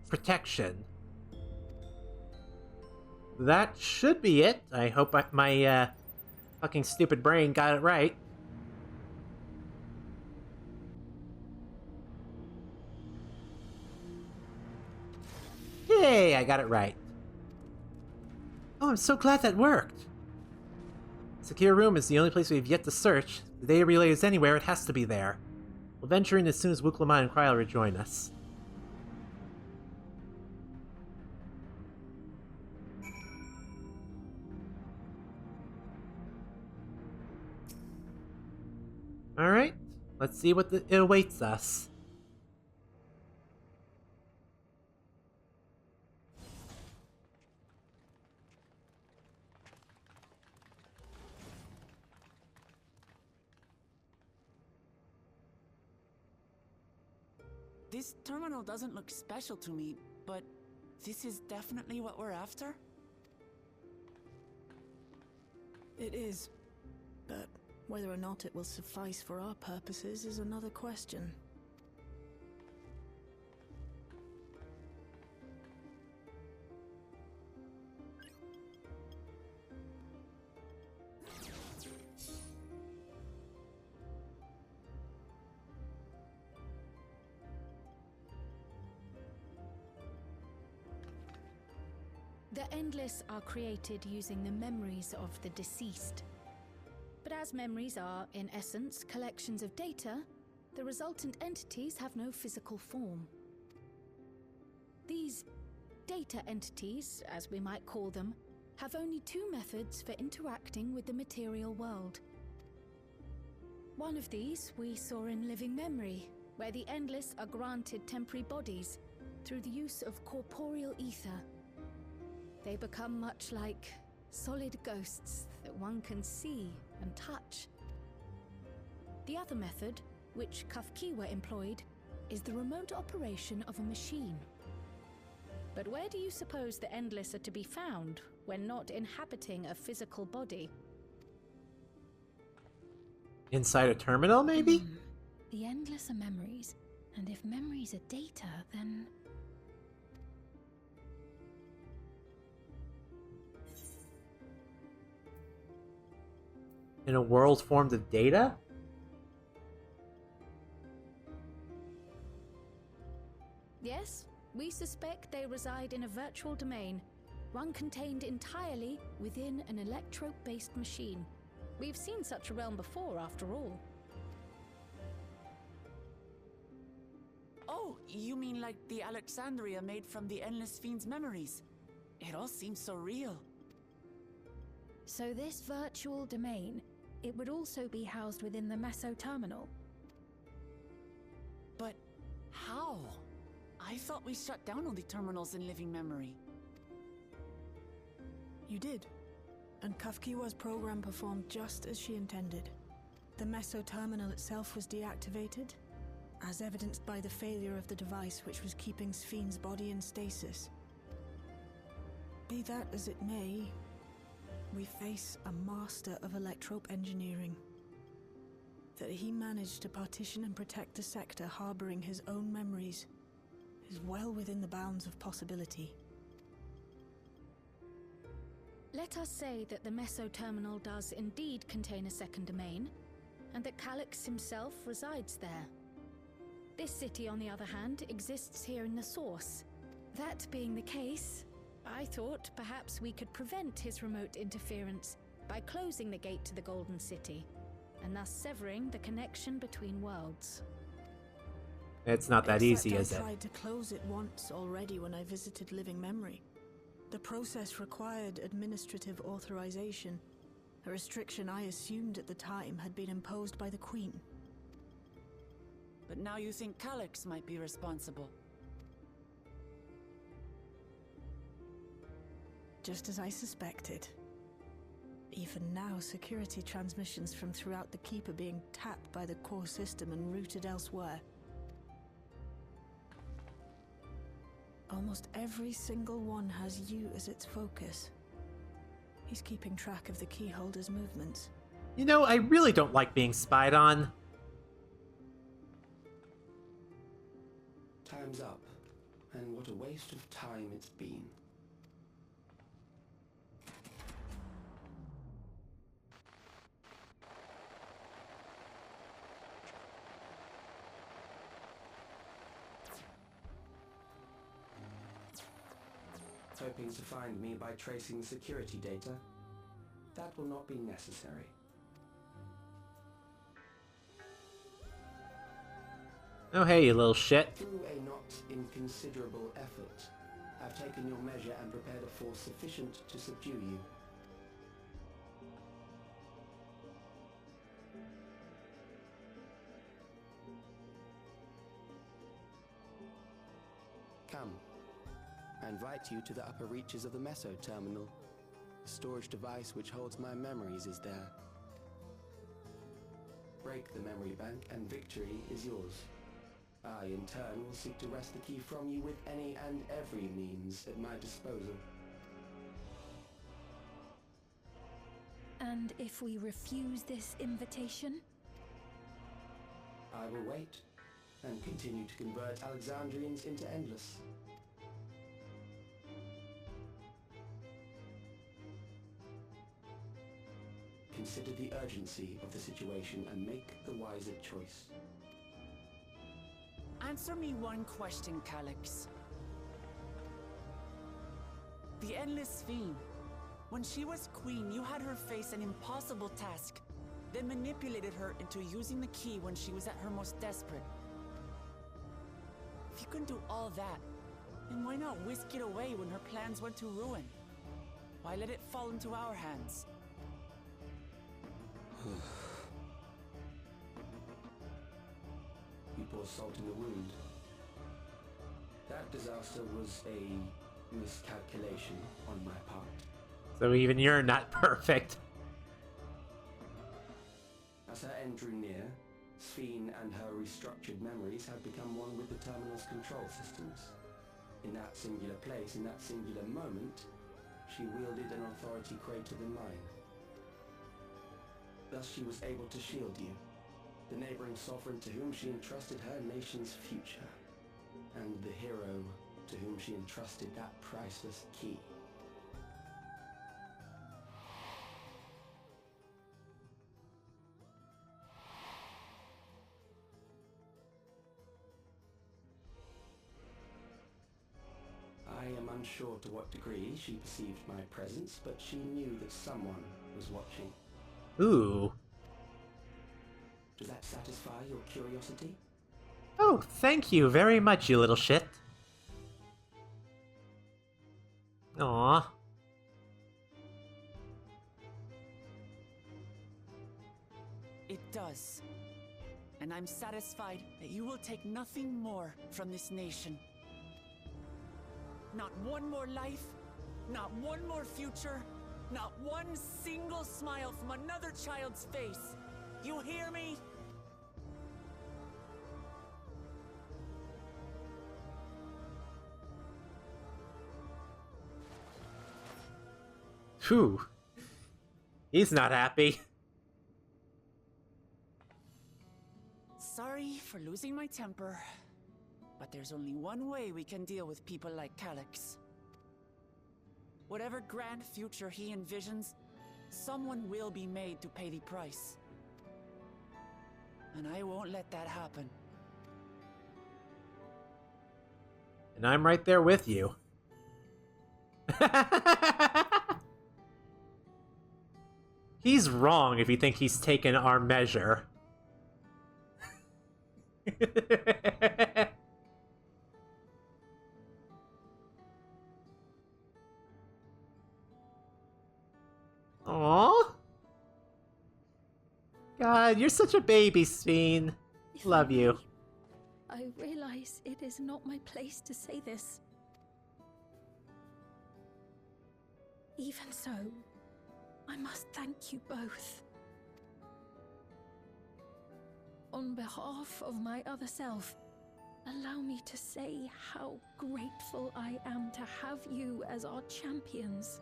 Protection. That should be it. I hope my fucking stupid brain got it right. Yay, I got it right. Oh, I'm so glad that worked. Secure room is the only place we've yet to search. If the data relay is anywhere, it has to be there. We'll venture in as soon as Wuklama and Kryl rejoin us. Alright, let's see what it awaits us. This terminal doesn't look special to me, but this is definitely what we're after? It is, but whether or not it will suffice for our purposes is another question. The Endless are created using the memories of the deceased. But as memories are, in essence, collections of data, the resultant entities have no physical form. These data entities, as we might call them, have only two methods for interacting with the material world. One of these we saw in living memory, where the Endless are granted temporary bodies through the use of corporeal ether. They become much like solid ghosts that one can see and touch. The other method, which Kafkiwa employed, is the remote operation of a machine. But where do you suppose the Endless are to be found when not inhabiting a physical body? Inside a terminal, maybe? The Endless are memories, and if memories are data, then... In a world formed of data? Yes, we suspect they reside in a virtual domain, one contained entirely within an electrope-based machine. We've seen such a realm before, after all. Oh, you mean like the Alexandria made from the Endless Fiend's memories? It all seems so real. So this virtual domain, it would also be housed within the Meso terminal. But how? I thought we shut down all the terminals in living memory. You did. And Kafkiwa's program performed just as she intended. The Meso terminal itself was deactivated, as evidenced by the failure of the device which was keeping Spheen's body in stasis. Be that as it may, we face a master of electrope engineering. That he managed to partition and protect the sector harboring his own memories is well within the bounds of possibility. Let us say that the Meso terminal does indeed contain a second domain, and that Calyx himself resides there. This city, on the other hand, exists here in the source. That being the case, I thought perhaps we could prevent his remote interference by closing the gate to the Golden City, and thus severing the connection between worlds. It's not that easy, is I it? tried to close it once already when I visited living memory. The process required administrative authorization, a restriction I assumed at the time had been imposed by the Queen. But now you think Calyx might be responsible. Just as I suspected. Even now, security transmissions from throughout the Keep are being tapped by the core system and routed elsewhere. almost every single one has you as its focus. He's keeping track of the keyholder's movements. You know, I really don't like being spied on. Time's up, and what a waste of time it's been. Hoping to find me by tracing security data? That will not be necessary. Oh hey, you little shit. Through a not inconsiderable effort, I've taken your measure and prepared a force sufficient to subdue you. Come. I invite you to the upper reaches of the Meso Terminal. The storage device which holds my memories is there. Break the memory bank and victory is yours. I, in turn, will seek to wrest the key from you with any and every means at my disposal. And if we refuse this invitation? I will wait and continue to convert Alexandrians into Endless. Consider the urgency of the situation and make the wiser choice. Answer me one question, Calyx. The Endless Fiend. When she was queen, you had her face an impossible task, then manipulated her into using the key when she was at her most desperate. If you can do all that, then why not whisk it away when her plans went to ruin? Why let it fall into our hands? You pour salt in the wound. That disaster was a miscalculation on my part. So even you're not perfect. As her end drew near, Sphene and her restructured memories had become one with the terminal's control systems. In that singular place, in that singular moment, she wielded an authority greater than mine. Thus she was able to shield you, the neighboring sovereign to whom she entrusted her nation's future, and the hero to whom she entrusted that priceless key. I am unsure to what degree she perceived my presence, but she knew that someone was watching. Ooh. Does that satisfy your curiosity? Oh, thank you very much, you little shit. Aww. It does. And I'm satisfied that you will take nothing more from this nation. Not one more life, not one more future, not one single smile from another child's face. You hear me? Phew. He's not happy. Sorry for losing my temper, but there's only one way we can deal with people like Calyx. Whatever grand future he envisions, someone will be made to pay the price. And I won't let that happen. And I'm right there with you. He's wrong if you think he's taken our measure. Aww. God, you're such a baby, Sphene. Love you. I realize it is not my place to say this. Even so, I must thank you both. On behalf of my other self, allow me to say how grateful I am to have you as our champions.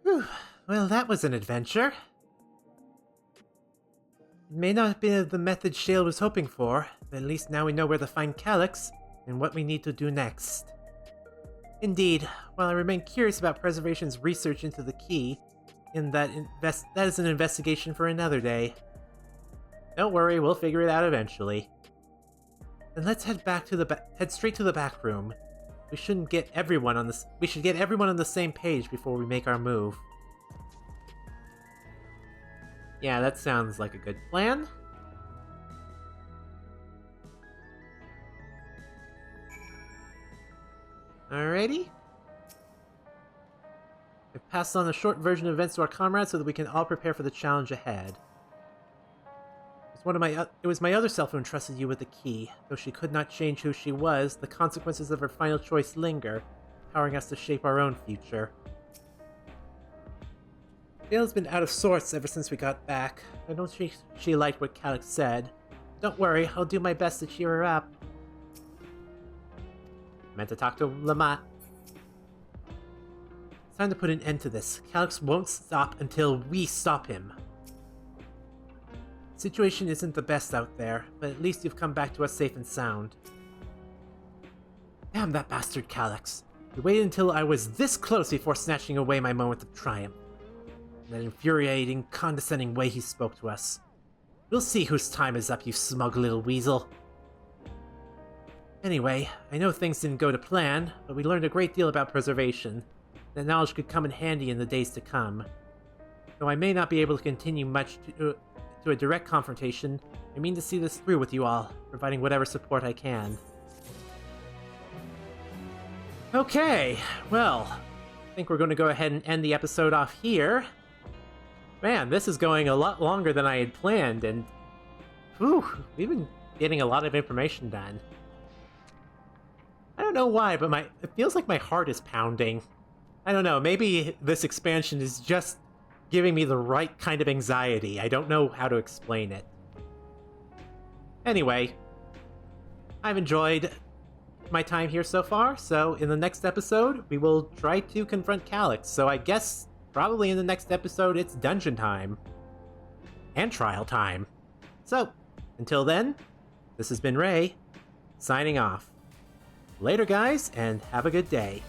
Whew. Well, that was an adventure. It may not have been the method Shale was hoping for, but at least now we know where to find Calyx and what we need to do next. Indeed, while I remain curious about Preservation's research into the key, that is an investigation for another day. Don't worry, we'll figure it out eventually. Then let's head straight to the back room. We should get everyone on the same page before we make our move. Yeah, that sounds like a good plan. Alrighty. I've passed on a short version of events to our comrades so that we can all prepare for the challenge ahead. It was my other self who entrusted you with the key. Though she could not change who she was, the consequences of her final choice linger, empowering us to shape our own future. Dale's been out of sorts ever since we got back. I don't think she liked what Calyx said. Don't worry, I'll do my best to cheer her up. Meant to talk to Lamont. It's time to put an end to this. Calyx won't stop until we stop him. Situation isn't the best out there, but at least you've come back to us safe and sound. Damn that bastard Calyx. He waited until I was this close before snatching away my moment of triumph. In that infuriating, condescending way he spoke to us. We'll see whose time is up, you smug little weasel. Anyway, I know things didn't go to plan, but we learned a great deal about preservation. That knowledge could come in handy in the days to come. Though I may not be able to continue much to a direct confrontation, I mean to see this through with you all, providing whatever support I can. Okay, well, I think we're going to go ahead and end the episode off here. Man, this is going a lot longer than I had planned, and whew, we've been getting a lot of information done. I don't know why, but it feels like my heart is pounding. I don't know, maybe this expansion is just giving me the right kind of anxiety. I don't know how to explain it. Anyway, I've enjoyed my time here so far, so in the next episode, we will try to confront Calyx. So I guess probably in the next episode, it's dungeon time. And trial time. So, until then, this has been Ray, signing off. Later, guys, and have a good day.